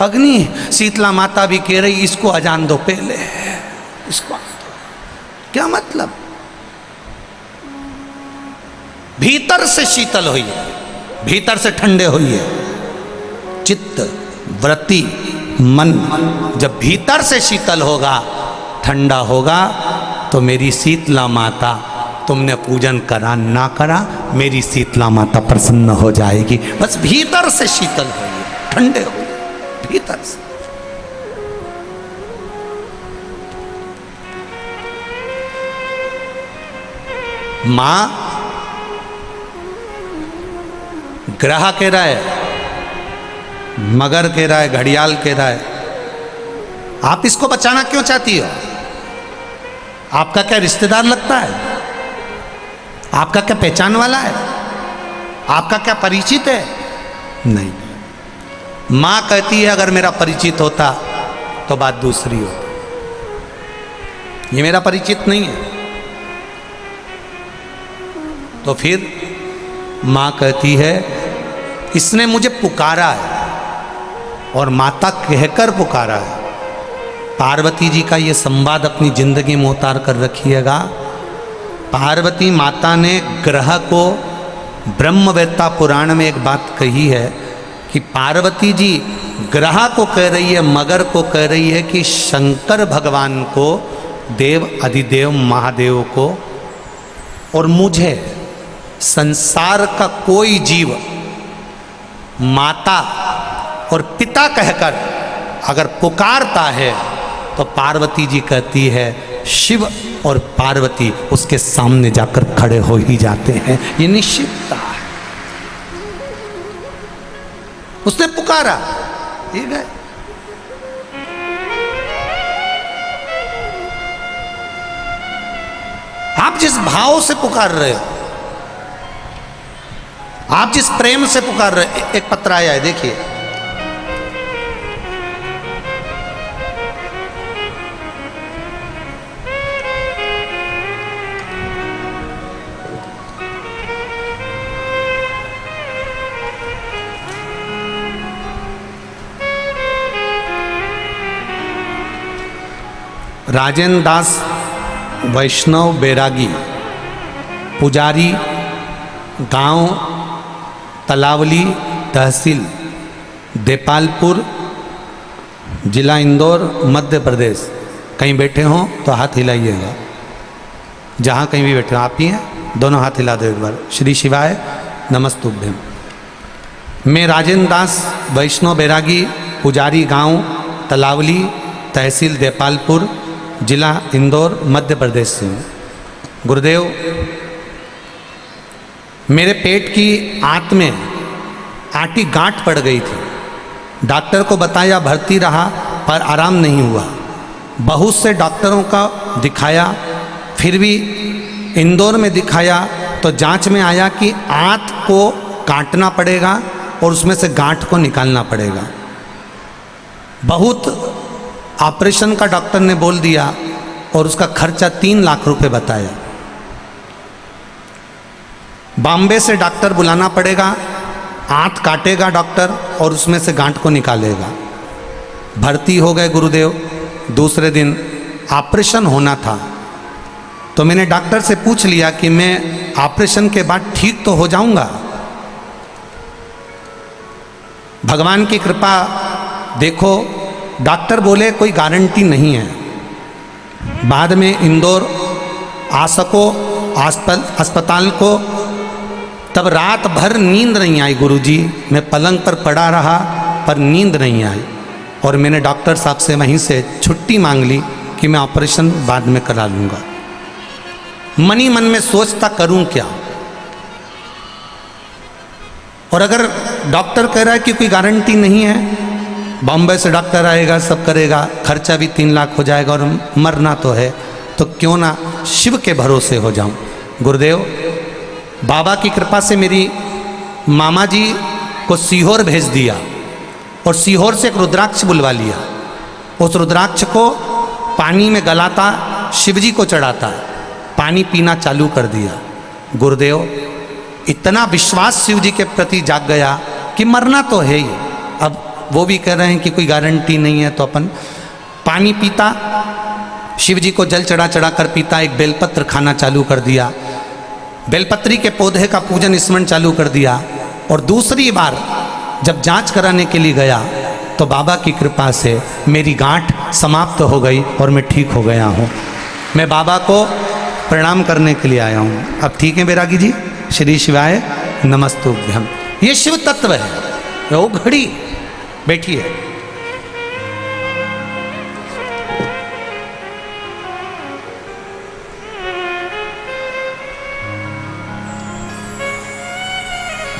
अग्नि। शीतला माता भी कह रही इसको अजान दो पहले, इसको क्या मतलब? भीतर से शीतल हुई है, भीतर से ठंडे हुई है। चित्त वृत्ति मन जब भीतर से शीतल होगा, ठंडा होगा, तो मेरी शीतला माता, तुमने पूजन करा ना करा, मेरी शीतला माता प्रसन्न हो जाएगी। बस भीतर से शीतल होइए, ठंडे होइए भीतर से। मां ग्रह कह रहा है, मगर कह रहा है, घड़ियाल कह रहा है, आप इसको बचाना क्यों चाहती हो? आपका क्या रिश्तेदार लगता है? आपका क्या पहचान वाला है? आपका क्या परिचित है? नहीं। मां कहती है अगर मेरा परिचित होता तो बात दूसरी होती, ये मेरा परिचित नहीं है। तो फिर मां कहती है इसने मुझे पुकारा है, और माता कहकर पुकारा है। पार्वती जी का ये संवाद अपनी जिंदगी में उतार कर रखिएगा। पार्वती माता ने ग्रह को, ब्रह्मवेत्ता पुराण में एक बात कही है कि पार्वती जी ग्रह को कह रही है, मगर को कह रही है कि शंकर भगवान को, देव अधिदेव महादेव को और मुझे, संसार का कोई जीव माता और पिता कहकर अगर पुकारता है तो पार्वती जी कहती है शिव और पार्वती उसके सामने जाकर खड़े हो ही जाते हैं। ये निश्चितता है। उसने पुकारा, ठीक है। आप जिस भाव से पुकार रहे हो, आप जिस प्रेम से पुकार रहे, एक पत्र आया है देखिए। राजेंद्र दास वैष्णव बैरागी, पुजारी, गांव तलावली, तहसील देपालपुर, जिला इंदौर, मध्य प्रदेश। कहीं बैठे हों तो हाथ हिलाइएगा, जहाँ कहीं भी बैठे हो। आप ही हैं, दोनों हाथ हिला दो एक बार। श्री शिवाय नमस्तुभ्यम। मैं राजेंद्र दास वैष्णव बैरागी, पुजारी, गांव तलावली, तहसील देपालपुर, जिला इंदौर, मध्य प्रदेश से हूँ। गुरुदेव, मेरे पेट की आंत में आटी गांठ पड़ गई थी। डॉक्टर को बताया, भर्ती रहा, पर आराम नहीं हुआ। बहुत से डॉक्टरों का दिखाया, फिर भी इंदौर में दिखाया तो जांच में आया कि आंत को काटना पड़ेगा और उसमें से गांठ को निकालना पड़ेगा। बहुत ऑपरेशन का डॉक्टर ने बोल दिया और उसका खर्चा 3 लाख रुपए बताया। बॉम्बे से डॉक्टर बुलाना पड़ेगा, आंत काटेगा डॉक्टर और उसमें से गांठ को निकालेगा। भर्ती हो गए गुरुदेव। दूसरे दिन ऑपरेशन होना था, तो मैंने डॉक्टर से पूछ लिया कि मैं ऑपरेशन के बाद ठीक तो हो जाऊंगा। भगवान की कृपा देखो, डॉक्टर बोले कोई गारंटी नहीं है। बाद में इंदौर आ सको अस्पताल को, तब रात भर नींद नहीं आई गुरुजी। मैं पलंग पर पड़ा रहा पर नींद नहीं आई, और मैंने डॉक्टर साहब से वहीं से छुट्टी मांग ली कि मैं ऑपरेशन बाद में करा लूँगा। मन ही मन में सोचता करूँ क्या, और अगर डॉक्टर कह रहा है कि कोई गारंटी नहीं है, बॉम्बे से डॉक्टर आएगा, सब करेगा, खर्चा भी 3 लाख हो जाएगा और मरना तो है, तो क्यों ना शिव के भरोसे हो जाऊं। गुरुदेव, बाबा की कृपा से मेरी मामा जी को सीहोर भेज दिया और सीहोर से एक रुद्राक्ष बुलवा लिया। उस रुद्राक्ष को पानी में गलाता, शिवजी को चढ़ाता, पानी पीना चालू कर दिया। गुरुदेव, इतना विश्वास शिव जी के प्रति जाग गया कि मरना तो है ही। अब वो भी कह रहे हैं कि कोई गारंटी नहीं है, तो अपन पानी पीता, शिव जी को जल चढ़ा चढ़ा कर पीता। एक बेलपत्र खाना चालू कर दिया, बेलपत्री के पौधे का पूजन स्मरण चालू कर दिया। और दूसरी बार जब जांच कराने के लिए गया तो बाबा की कृपा से मेरी गांठ समाप्त हो गई और मैं ठीक हो गया हूँ। मैं बाबा को प्रणाम करने के लिए आया हूँ। अब ठीक है बैरागी जी? श्री शिवाय नमस्तुभ्यम। ये शिव तत्व है। वो घड़ी बैठिए।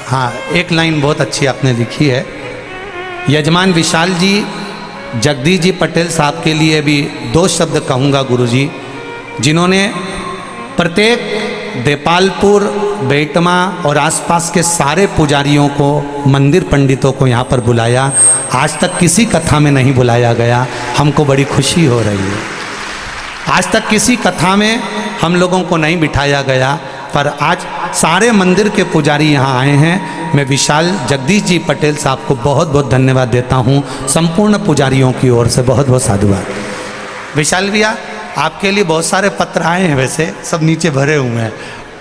हाँ, एक लाइन बहुत अच्छी आपने लिखी है। यजमान विशाल जी, जगदीश जी पटेल साहब के लिए भी 2 शब्द कहूँगा गुरुजी, जिन्होंने प्रत्येक देपालपुर, बेटमा और आसपास के सारे पुजारियों को, मंदिर पंडितों को यहाँ पर बुलाया। आज तक किसी कथा में नहीं बुलाया गया, हमको बड़ी खुशी हो रही है। आज तक किसी कथा में हम लोगों को नहीं बिठाया गया, पर आज सारे मंदिर के पुजारी यहाँ आए हैं। मैं विशाल जगदीश जी पटेल साहब को बहुत बहुत धन्यवाद देता हूँ। संपूर्ण पुजारियों की ओर से बहुत बहुत साधुवाद। विशाल भैया, आपके लिए बहुत सारे पत्र आए हैं, वैसे सब नीचे भरे हुए हैं।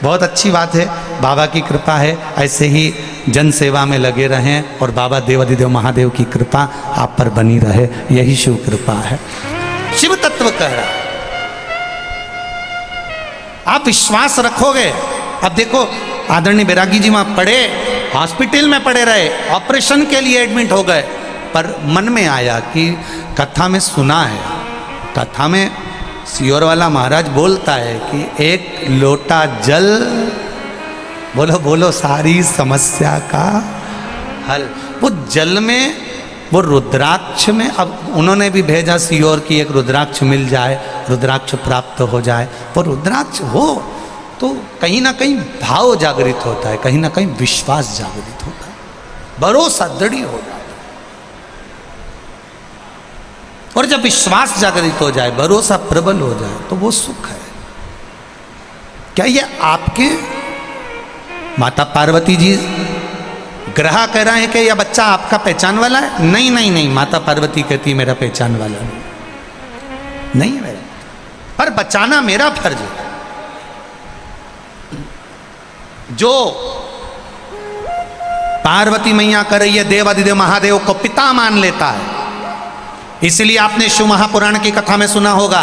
बहुत अच्छी बात है, बाबा की कृपा है। ऐसे ही जन सेवा में लगे रहें और बाबा देवाधिदेव महादेव की कृपा आप पर बनी रहे, यही शिव कृपा है। शिव तत्व कह रहा, आप विश्वास रखोगे। अब देखो, आदरणीय बैरागी जी वहाँ पड़े, हॉस्पिटल में पड़े रहे, ऑपरेशन के लिए एडमिट हो गए, पर मन में आया कि कथा में सुना है, कथा में सियोर वाला महाराज बोलता है कि 1 लोटा जल, बोलो बोलो, सारी समस्या का हल। वो जल में, वो रुद्राक्ष में, अब उन्होंने भी भेजा सियोर की एक रुद्राक्ष मिल जाए, रुद्राक्ष प्राप्त हो जाए। वो रुद्राक्ष हो तो कहीं ना कहीं भाव जागृत होता है, कहीं ना कहीं विश्वास जागृत होता है, भरोसा दृढ़ हो जाता है। और जब विश्वास जागृत हो जाए, भरोसा प्रबल हो जाए, तो वो सुख है। क्या ये आपके माता पार्वती जी ग्रह कह रहे हैं कि यह बच्चा आपका पहचान वाला है? नहीं नहीं नहीं, माता पार्वती कहती मेरा पहचान वाला नहीं है, पर बचाना मेरा फर्ज है। जो पार्वती मैया कर रही है, देवाधिदेव महादेव को पिता मान लेता है। इसलिए आपने शिव महापुराण की कथा में सुना होगा,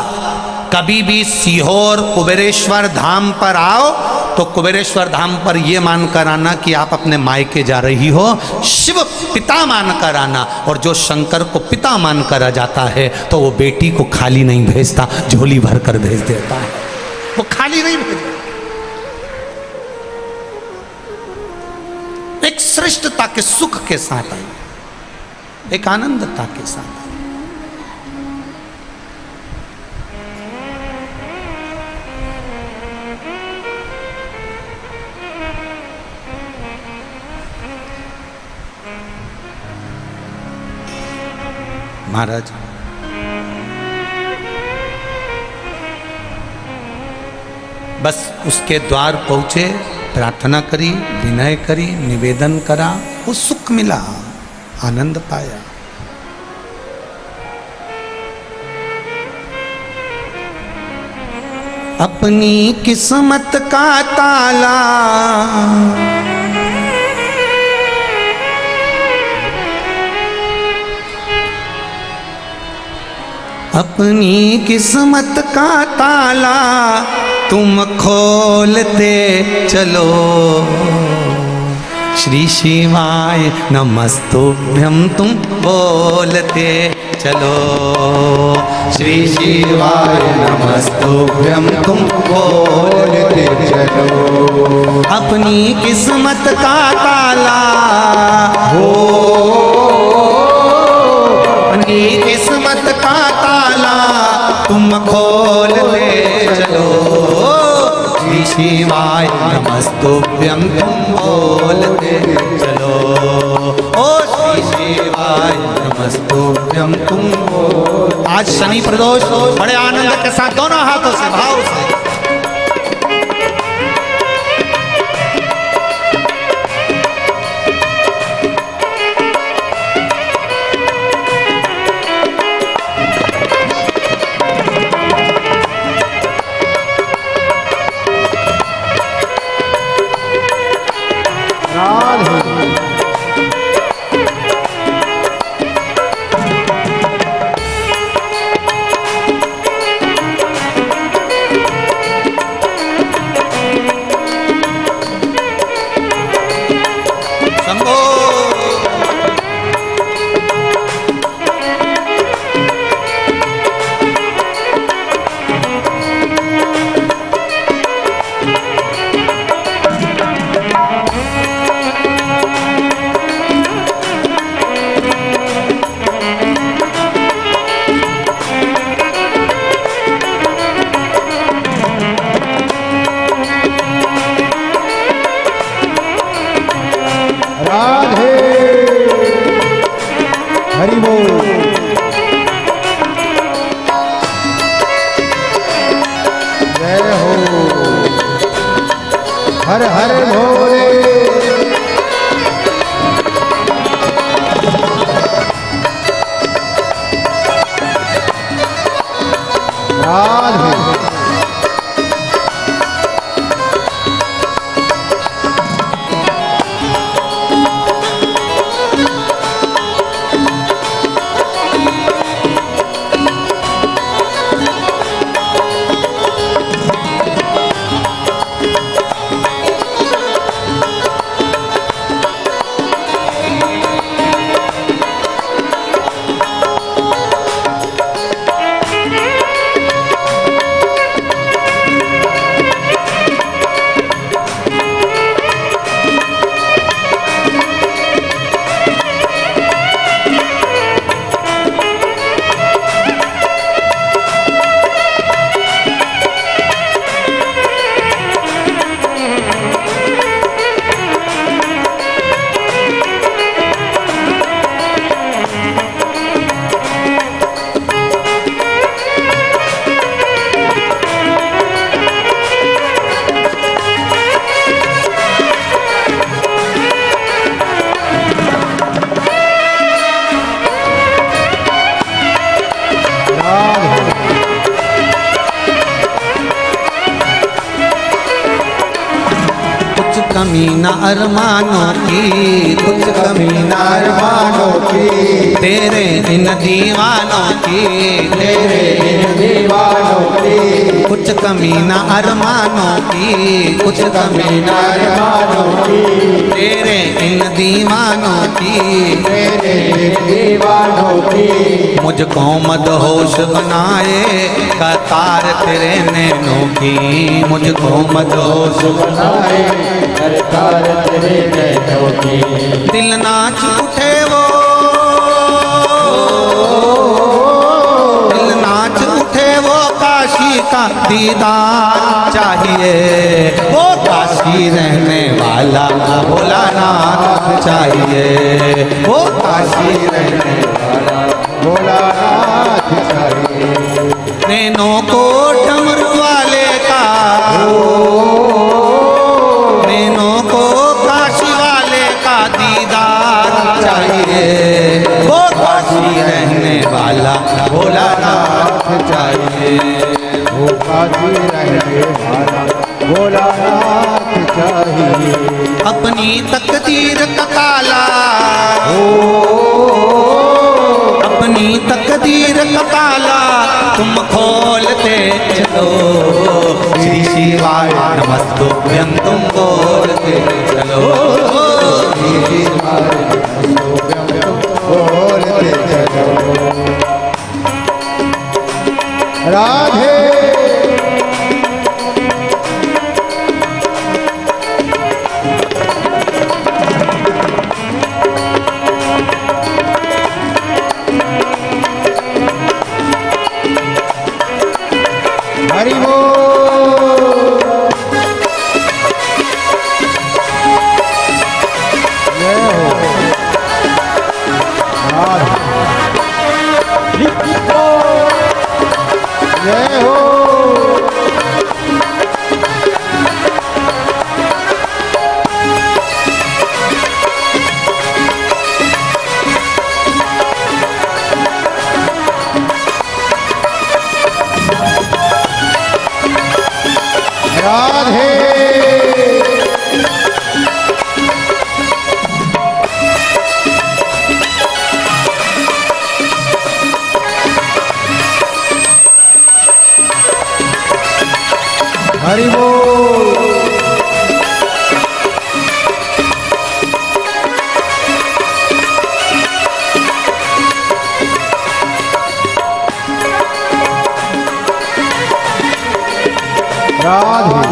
कभी भी सीहोर कुबेरेश्वर धाम पर आओ तो कुबेरेश्वर धाम पर यह मानकर आना कि आप अपने मायके जा रही हो, शिव पिता मानकर आना। और जो शंकर को पिता मानकर आ जाता है तो वो बेटी को खाली नहीं भेजता, झोली भर कर भेज देता है, वो खाली नहीं भेजता। एक श्रेष्ठता के सुख के साथ आई, एक आनंदता के साथ आई। महाराज बस उसके द्वार पहुंचे, प्रार्थना करी, विनय करी, निवेदन करा, वो सुख मिला, आनंद पाया। अपनी किस्मत का ताला अपनी किस्मत का ताला तुम खोलते चलो। श्री शिवाय नमस्तुभ्यं तुम बोलते चलो। श्री शिवाय नमस्तुभ्यं तुम बोलते चलो। अपनी किस्मत का ताला हो, अपनी किस्मत का ताला तुम खोलते चलो। श्री शिवाय नमस्तुभ्यं तुम बोलते चलो। ओ श्री शिवाय नमस्तुभ्यं तुम बोल। आज शनि प्रदोष बड़े आनंद के साथ दोनों हाथों से भाव से हर हर भोले। राधे कमी न अरमानों की, कुछ कमी न अरमानों की, तेरे इन दीवानों की, तेरे इन दीवानों की, कुछ कमी न अरमानों की, कुछ कमी न अरमानों की, तेरे इन दीवानों की, तेरे दीवानों की। मुझको मदहोश बनाए कतार तेरे नैनों की, मुझको मदहोश बनाए कतार तेरे नैनों की। दिल नाच उठे वो, दिल नाच उठे वो काशी का दीदार चाहिए, वो काशी रहने वाला भोलानाथ चाहिए, वो काशी रहने वाला भोलानाथ चाहिए। नैनों को डमरू वाले का, नैनों को काशी वाले का दीदार चाहिए, वो काशी रहने वाला भोलानाथ चाहिए, वो काशी रहने वाला भोलानाथ चाहिए। अपनी तकदीर का ताला, अपनी तकदीर का ताला तुम खोलते चलो, श्री शिवाय नमस्तुभ्यं तुम बोलते चलो, श्री शिवाय नमस्तुभ्यं बोलते चलो। राधे हरि बोल। जय हो जय हो। राधे हरि बोल। राधे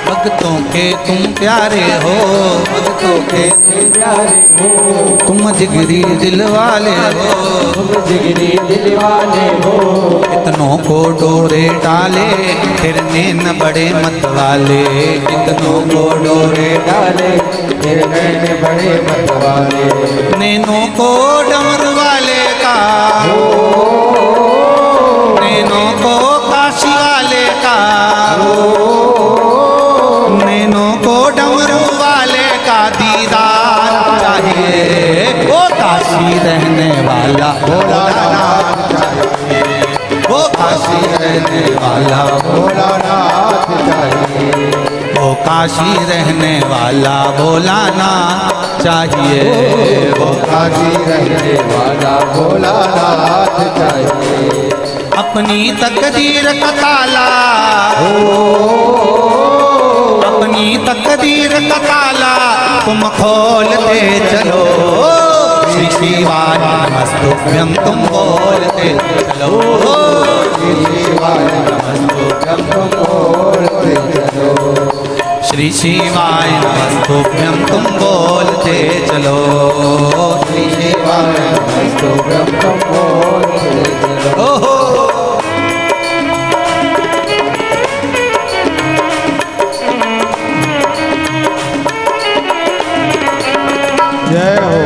भक्तों के तुम प्यारे हो, भक्तों के प्यारे हो, तुम जिगरी दिल वाले हो, तुम जिगरी दिल वाले हो। इतनों को डोरे डाले फिरने न बड़े मत वाले, इतनों को डोरे डाले फिर नैन बड़े मत वाले। नैनों को डमर वाले का, नैनों को काशी वाले का, नैनों को डमरू वाले का दीदार चाहिए, वो काशी रहने वाला भोलानाथ चाहिए, वो काशी रहने वाला भोलानाथ चाहिए। वो काशी रहने वाला भोलानाथ चाहिए, वो काशी रहने वाला भोलानाथ चाहिए। अपनी तकदीर का ताला, अपनी तकदीर का ताला तुम खोलते चलो। श्री शिवाय नमस्तुभ्यं तुम बोलते चलो। श्री शिवाय नमस्तुभ्यं तुम बोलते चलो। श्री शिवाय नमस्तुभ्यं तुम बोलते चलो। श्री शिवाय नमस्तुभ्यं तुम बोलते चलो। ओहो जय हो।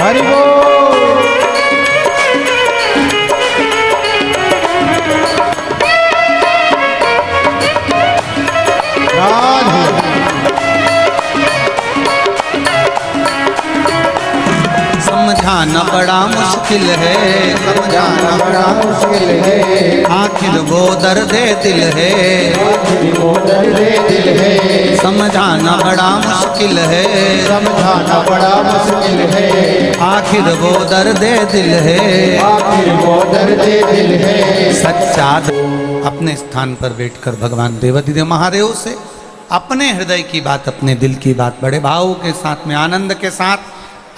हरि बोल। समझाना बड़ा मुश्किल है, समझाना बड़ा मुश्किल है, आखिर वो दर्द दिल है, आखिर वो दर्द दिल है। समझाना बड़ा मुश्किल है, समझाना बड़ा मुश्किल है, आखिर वो दर्द दिल है, आखिर वो दर्द दिल है। सच्चा अपने स्थान पर बैठकर भगवान देवाधिदेव महादेव से अपने हृदय की बात, अपने दिल की बात बड़े भाव के साथ में, आनंद के साथ,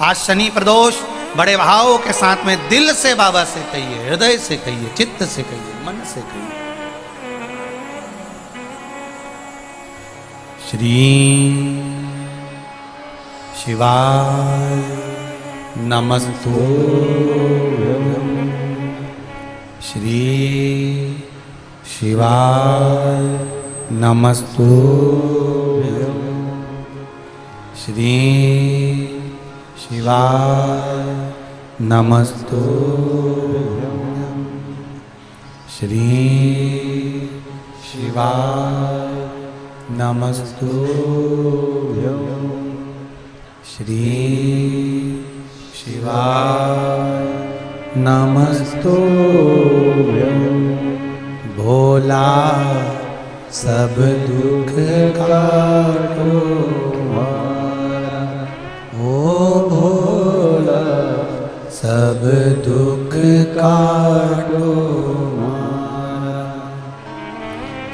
आज शनि प्रदोष, बड़े भाव के साथ में दिल से बाबा से कहिए, हृदय से कहिए, चित्त से कहिए, मन से कहिए। श्री शिवाय नमस्तुभ्यं। श्री शिवाय नमस्तुभ्यं। श्री शिवाय नमस्तुभ्यं। श्री शिवाय नमस्तुभ्यं। श्री शिवाय नमस्तुभ्यं। भोला सब दुख काटो ओ भोला सब दुख काटो।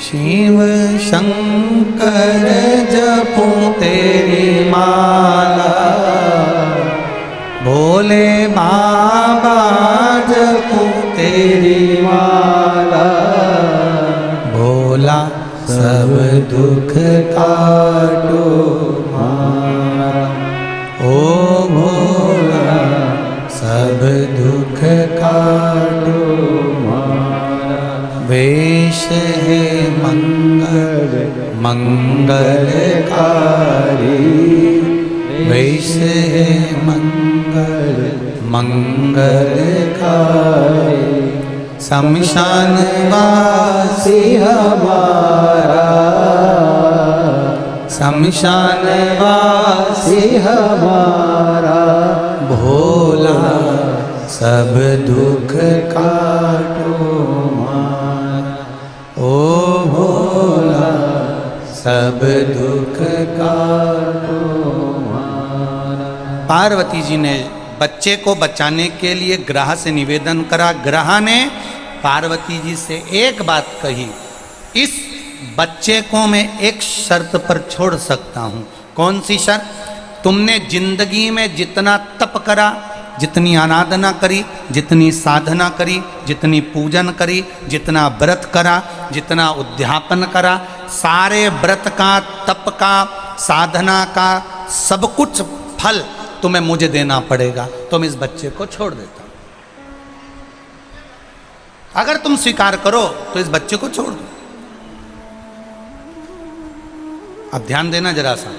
शिव शंकर जपूं तेरी माला, भोले बाबा जपूं तेरी माला। भोला सब दुख काटो मारा, ओ भोला सब दुख काटो मारा। वेश है मंगल मंगलकारी, वेश है मंगल मंगलकारी। शमशान वासी हमारा, शमशान वासी हमारा भोला सब दुख काटो मारा, ओ भोला सब दुख काटो मारा। पार्वती जी ने बच्चे को बचाने के लिए ग्रह से निवेदन करा। ग्रह ने पार्वती जी से एक बात कही, इस बच्चे को मैं एक शर्त पर छोड़ सकता हूँ। कौन सी शर्त? तुमने जिंदगी में जितना तप करा, जितनी आराधना करी, जितनी साधना करी, जितनी पूजन करी, जितना व्रत करा, जितना उद्यापन करा, सारे व्रत का, तप का, साधना का सब कुछ फल तुम्हें मुझे देना पड़ेगा। तुम इस बच्चे को छोड़ देता। अगर तुम स्वीकार करो तो इस बच्चे को छोड़ दो। अब ध्यान देना जरा सा,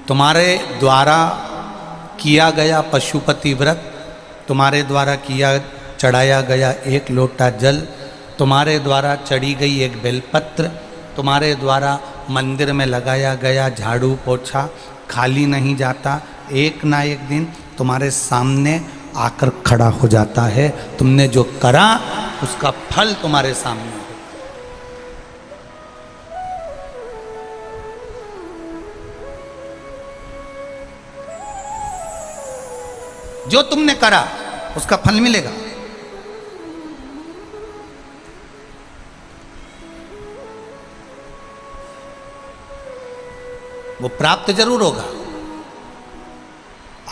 तुम्हारे द्वारा किया गया पशुपति व्रत, तुम्हारे द्वारा किया चढ़ाया गया एक लोटा जल, तुम्हारे द्वारा चढ़ी गई एक बेलपत्र, तुम्हारे द्वारा मंदिर में लगाया गया झाड़ू पोछा खाली नहीं जाता। एक ना एक दिन तुम्हारे सामने आकर खड़ा हो जाता है। तुमने जो करा उसका फल तुम्हारे सामने है। जो तुमने करा उसका फल मिलेगा। वो प्राप्त जरूर होगा।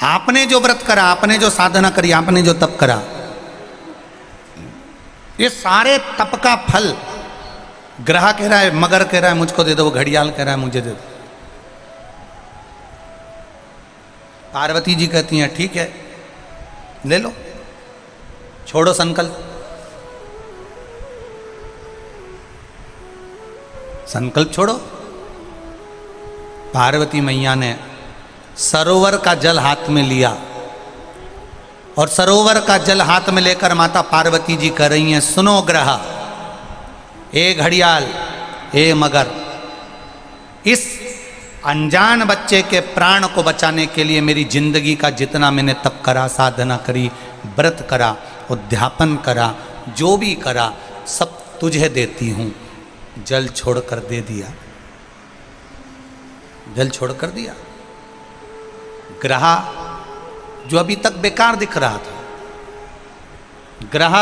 आपने जो व्रत करा, आपने जो साधना करी, आपने जो तप करा, ये सारे तप का फल ग्रह कह रहा है, मगर कह रहा है मुझको दे दो, वो घड़ियाल कह रहा है मुझे दे दो। पार्वती जी कहती हैं ठीक है ले लो, छोड़ो संकल्प। संकल्प छोड़ो। पार्वती मैया ने सरोवर का जल हाथ में लिया और सरोवर का जल हाथ में लेकर माता पार्वती जी कह रही हैं, सुनो ग्रह, ए घड़ियाल, ए मगर, इस अनजान बच्चे के प्राण को बचाने के लिए मेरी जिंदगी का जितना मैंने तप करा, साधना करी, व्रत करा, उद्यापन करा, जो भी करा सब तुझे देती हूँ। जल छोड़कर दे दिया, जल छोड़कर दिया। ग्रह जो अभी तक बेकार दिख रहा था, ग्रह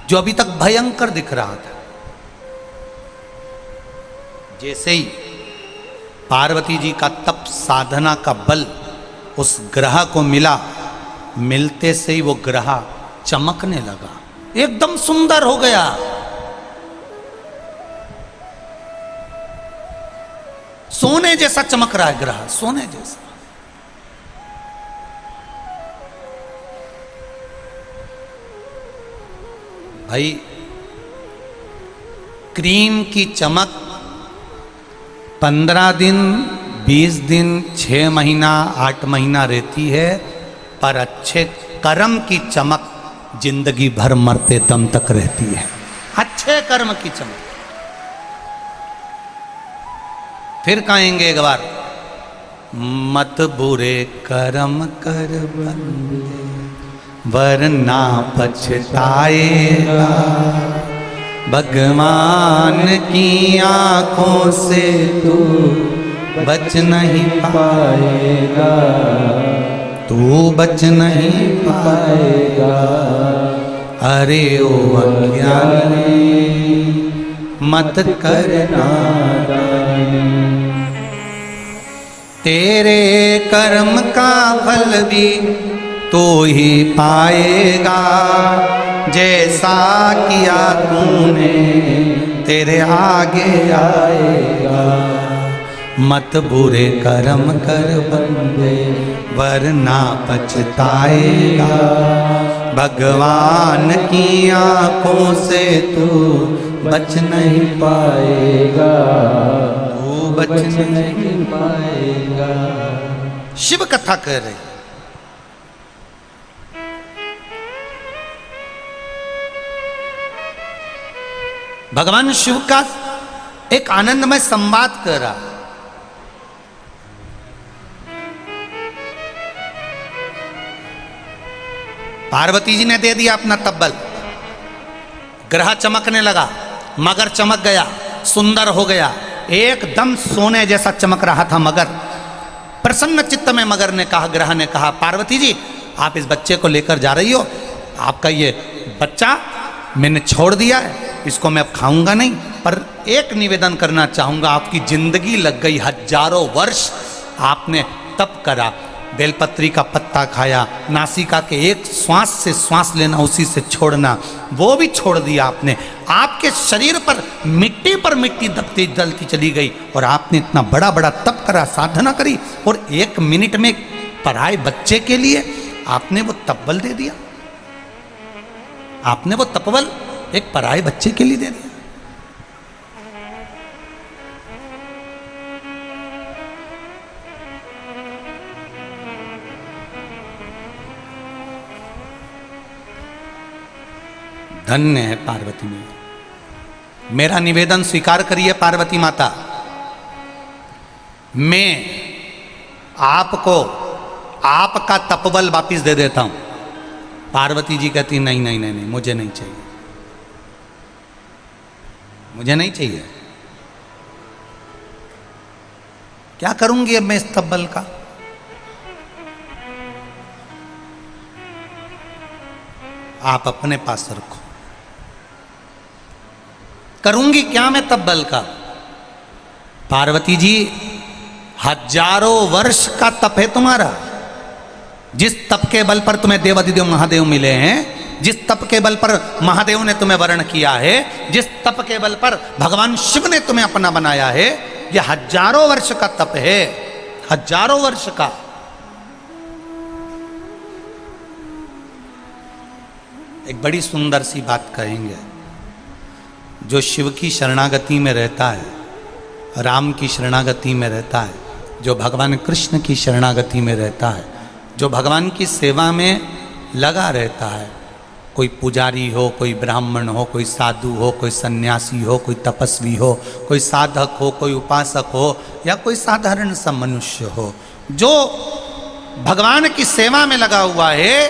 जो अभी तक भयंकर दिख रहा था, जैसे ही पार्वती जी का तप साधना का बल उस ग्रह को मिला, मिलते से ही वो ग्रह चमकने लगा, एकदम सुंदर हो गया। सोने जैसा चमक रहा है ग्रह, सोने जैसा। भाई क्रीम की चमक 15 दिन, 20 दिन, 6 महीना, 8 महीना रहती है, पर अच्छे कर्म की चमक जिंदगी भर मरते दम तक रहती है। अच्छे कर्म की चमक। फिर कहेंगे एक बार, मत बुरे कर्म कर बंदे वरना पछताएगा, भगवान की आंखों से तू बच नहीं पाएगा, तू बच नहीं पाएगा। अरे ओ अज्ञानी मत करना, तेरे कर्म का फल भी तो ही पाएगा, जैसा किया तूने तेरे आगे आएगा। मत बुरे कर्म कर बंदे वरना पछताएगा, भगवान की आंखों से तू बच नहीं पाएगा, तू बच नहीं पाएगा। शिव कथा कह रहे, भगवान शिव का एक आनंदमय संवाद कर रहा। पार्वती जी ने दे दिया अपना तब्बल, ग्रह चमकने लगा, मगर चमक गया, सुंदर हो गया, एकदम सोने जैसा चमक रहा था मगर। प्रसन्न चित्त में मगर ने कहा, ग्रह ने कहा, पार्वती जी आप इस बच्चे को लेकर जा रही हो, आपका ये बच्चा मैंने छोड़ दिया है, इसको मैं अब खाऊंगा नहीं, पर एक निवेदन करना चाहूंगा, आपकी जिंदगी लग गई, हजारों वर्ष आपने तप करा, बेलपत्री का पत्ता खाया, नासिका के एक श्वास से श्वास लेना, उसी से छोड़ना, वो भी छोड़ दिया आपने, आपके शरीर पर मिट्टी दबती जलती चली गई, और आपने इतना बड़ा बड़ा तप करा, साधना करी, और 1 मिनट में पराए बच्चे के लिए आपने वो तपबल दे दिया। आपने वो तपबल एक पराए बच्चे के लिए दे दिया। धन्य है पार्वती मैया। मेरा निवेदन स्वीकार करिए पार्वती माता, मैं आपको आपका तपबल वापिस दे देता हूं। पार्वती जी कहती नहीं नहीं नहीं नहीं, मुझे नहीं चाहिए, मुझे नहीं चाहिए। क्या करूंगी अब मैं इस तपबल का? आप अपने पास रखो। करूंगी क्या मैं तपबल का? पार्वती जी हजारों वर्ष का तप है तुम्हारा। जिस तप के बल पर तुम्हें देवाधिदेव महादेव मिले हैं, जिस तप के बल पर महादेव ने तुम्हें वर्ण किया है, जिस तप के बल पर भगवान शिव ने तुम्हें अपना बनाया है, यह हजारों वर्ष का तप है, हजारों वर्ष का। एक बड़ी सुंदर सी बात कहेंगे, जो शिव की शरणागति में रहता है, राम की शरणागति में रहता है, जो भगवान कृष्ण की शरणागति में रहता है, जो भगवान की सेवा में लगा रहता है, कोई पुजारी हो, कोई ब्राह्मण हो, कोई साधु हो, कोई सन्यासी हो, कोई तपस्वी हो, कोई साधक हो, कोई उपासक हो, या कोई साधारण सा मनुष्य हो, जो भगवान की सेवा में लगा हुआ है,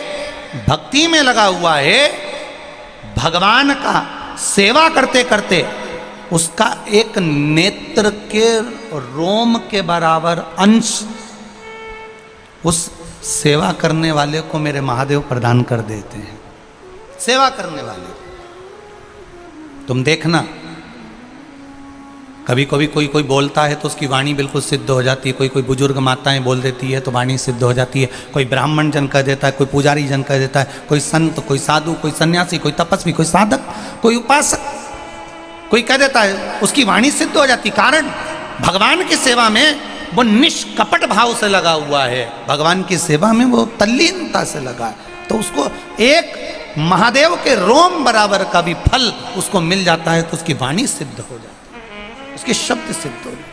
भक्ति में लगा हुआ है, भगवान का सेवा करते करते उसका एक नेत्र के रोम के बराबर अंश उस सेवा करने वाले को मेरे महादेव प्रदान कर देते हैं। सेवा करने वाले तुम देखना, कभी कभी कोई बोलता है तो उसकी वाणी बिल्कुल सिद्ध हो जाती है, कोई बुजुर्ग माताएं बोल देती है तो वाणी सिद्ध हो जाती है, कोई ब्राह्मण जन कह देता है, कोई पुजारी जन कह देता है, कोई संत, कोई साधु, कोई सन्यासी, कोई तपस्वी, कोई साधक, कोई उपासक, कोई कह देता है, उसकी वाणी सिद्ध हो जाती। कारण भगवान की सेवा में वो निष्कपट भाव से लगा हुआ है, भगवान की सेवा में वो तल्लीनता से लगा है, तो उसको एक महादेव के रोम बराबर का भी फल उसको मिल जाता है, तो उसकी वाणी सिद्ध हो जाती है, उसके शब्द सिद्ध हो जाते।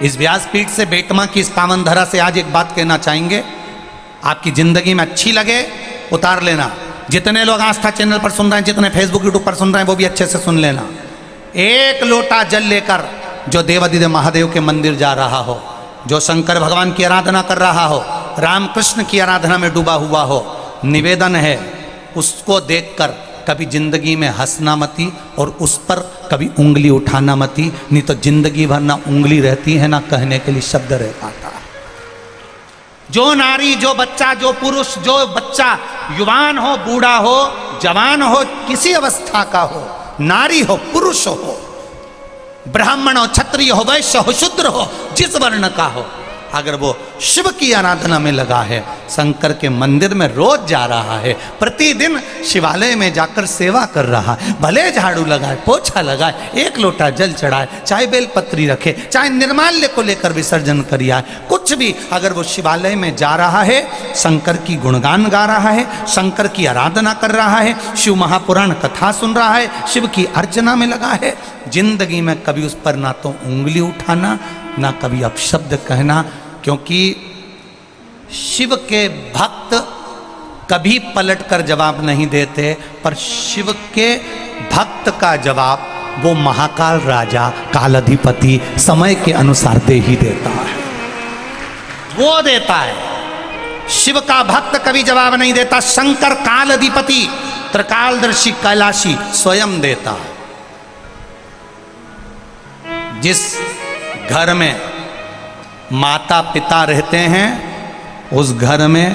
इस व्यासपीठ से बेटमा की इस पावन धरा से आज एक बात कहना चाहेंगे, आपकी जिंदगी में अच्छी लगे उतार लेना। जितने लोग आस्था चैनल पर सुन रहे हैं, जितने फेसबुक यूट्यूब पर सुन रहे हैं, वो भी अच्छे से सुन लेना। एक लोटा जल लेकर जो देवाधिदेव महादेव के मंदिर जा रहा हो, जो शंकर भगवान की आराधना कर रहा हो, राम कृष्ण की आराधना में डूबा हुआ हो, निवेदन है उसको देखकर कभी जिंदगी में हंसना मती, और उस पर कभी उंगली उठाना मती, नहीं तो जिंदगी भर ना उंगली रहती है ना कहने के लिए शब्द रह पाता है। जो नारी, जो बच्चा, जो पुरुष, जो बच्चा युवान हो, बूढ़ा हो, जवान हो, किसी अवस्था का हो, नारी हो, पुरुष हो, ब्राह्मण हो, क्षत्रिय हो, वैश्य हो, शूद्र हो, जिस वर्ण का हो, अगर वो शिव की आराधना में लगा है, शंकर के मंदिर में रोज जा रहा है, प्रतिदिन शिवालय में जाकर सेवा कर रहा है, भले झाड़ू लगाए, पोछा लगाए, एक लोटा जल चढ़ाए, चाहे बेलपत्री रखे, चाहे निर्माल्य को लेकर विसर्जन करिए, कुछ भी, अगर वो शिवालय में जा रहा है, शंकर की गुणगान गा रहा है, शंकर की आराधना कर रहा है, शिव महापुराण कथा सुन रहा है, शिव की अर्चना में लगा है, जिंदगी में कभी उस पर ना तो उंगली उठाना, ना कभी अपशब्द कहना, क्योंकि शिव के भक्त कभी पलट कर जवाब नहीं देते, पर शिव के भक्त का जवाब वो महाकाल राजा कालाधिपति समय के अनुसार दे ही देता है, वो देता है। शिव का भक्त कभी जवाब नहीं देता, शंकर कालाधिपति त्रिकालदर्शी कैलाशी स्वयं देता है। जिस घर में माता पिता रहते हैं उस घर में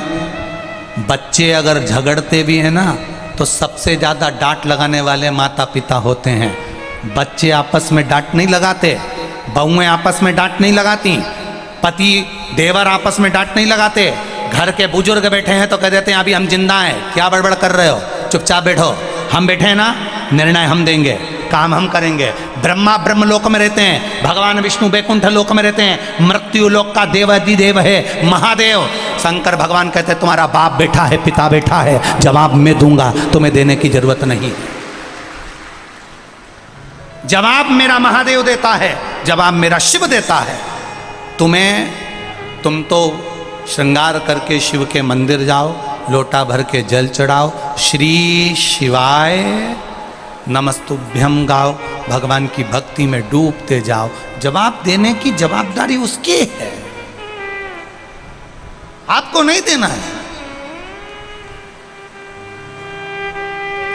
बच्चे अगर झगड़ते भी हैं ना तो सबसे ज़्यादा डांट लगाने वाले माता पिता होते हैं। बच्चे आपस में डांट नहीं लगाते, बहुएं आपस में डांट नहीं लगाती, पति देवर आपस में डांट नहीं लगाते। घर के बुजुर्ग बैठे हैं तो कह देते हैं अभी हम जिंदा हैं, क्या बड़बड़ कर रहे हो, चुपचाप बैठो, हम बैठे हैं ना, निर्णय हम देंगे, काम हम करेंगे। ब्रह्मा ब्रह्म लोक में रहते हैं, भगवान विष्णु बैकुंठ लोक में रहते हैं, मृत्यु लोक का देवाधिदेव है महादेव। शंकर भगवान कहते हैं तुम्हारा बाप बैठा है, पिता बैठा है, जवाब मैं दूंगा, तुम्हें देने की जरूरत नहीं। जवाब मेरा महादेव देता है, जवाब मेरा शिव देता है। तुम तो श्रृंगार करके शिव के मंदिर जाओ, लोटा भर के जल चढ़ाओ, श्री शिवाय नमस्तुभ्यम गाओ, भगवान की भक्ति में डूबते जाओ। जवाब देने की जवाबदारी उसकी है, आपको नहीं देना है।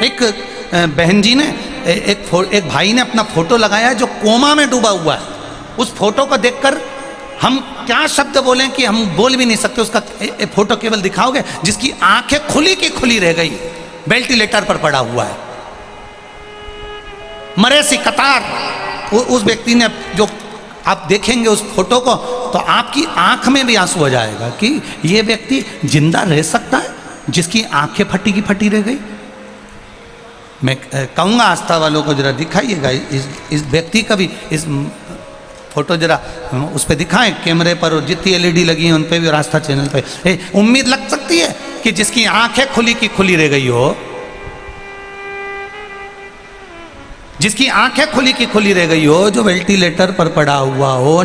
एक बहन जी ने एक भाई ने अपना फोटो लगाया जो कोमा में डूबा हुआ है। उस फोटो को देखकर हम क्या शब्द बोलें कि हम बोल भी नहीं सकते। उसका फोटो केवल दिखाओगे जिसकी आंखें खुली की खुली रह गई, वेंटिलेटर पर पड़ा हुआ है, मरे सी कतार। उस व्यक्ति ने, जो आप देखेंगे उस फोटो को तो आपकी आंख में भी आंसू हो जाएगा कि ये व्यक्ति जिंदा रह सकता है जिसकी आंखें फटी की फटी रह गई। मैं कहूँगा आस्था वालों को जरा दिखाइएगा इस व्यक्ति का भी, इस फोटो जरा उस पर दिखाएं कैमरे पर, और जितनी एलईडी लगी है उन पे भी और आस्था चैनल पे। उम्मीद लग सकती है कि जिसकी आंखें खुली की खुली रह गई हो, जिसकी आंखें खुली की खुली रह गई हो, जो वेंटिलेटर पर पड़ा हुआ हो,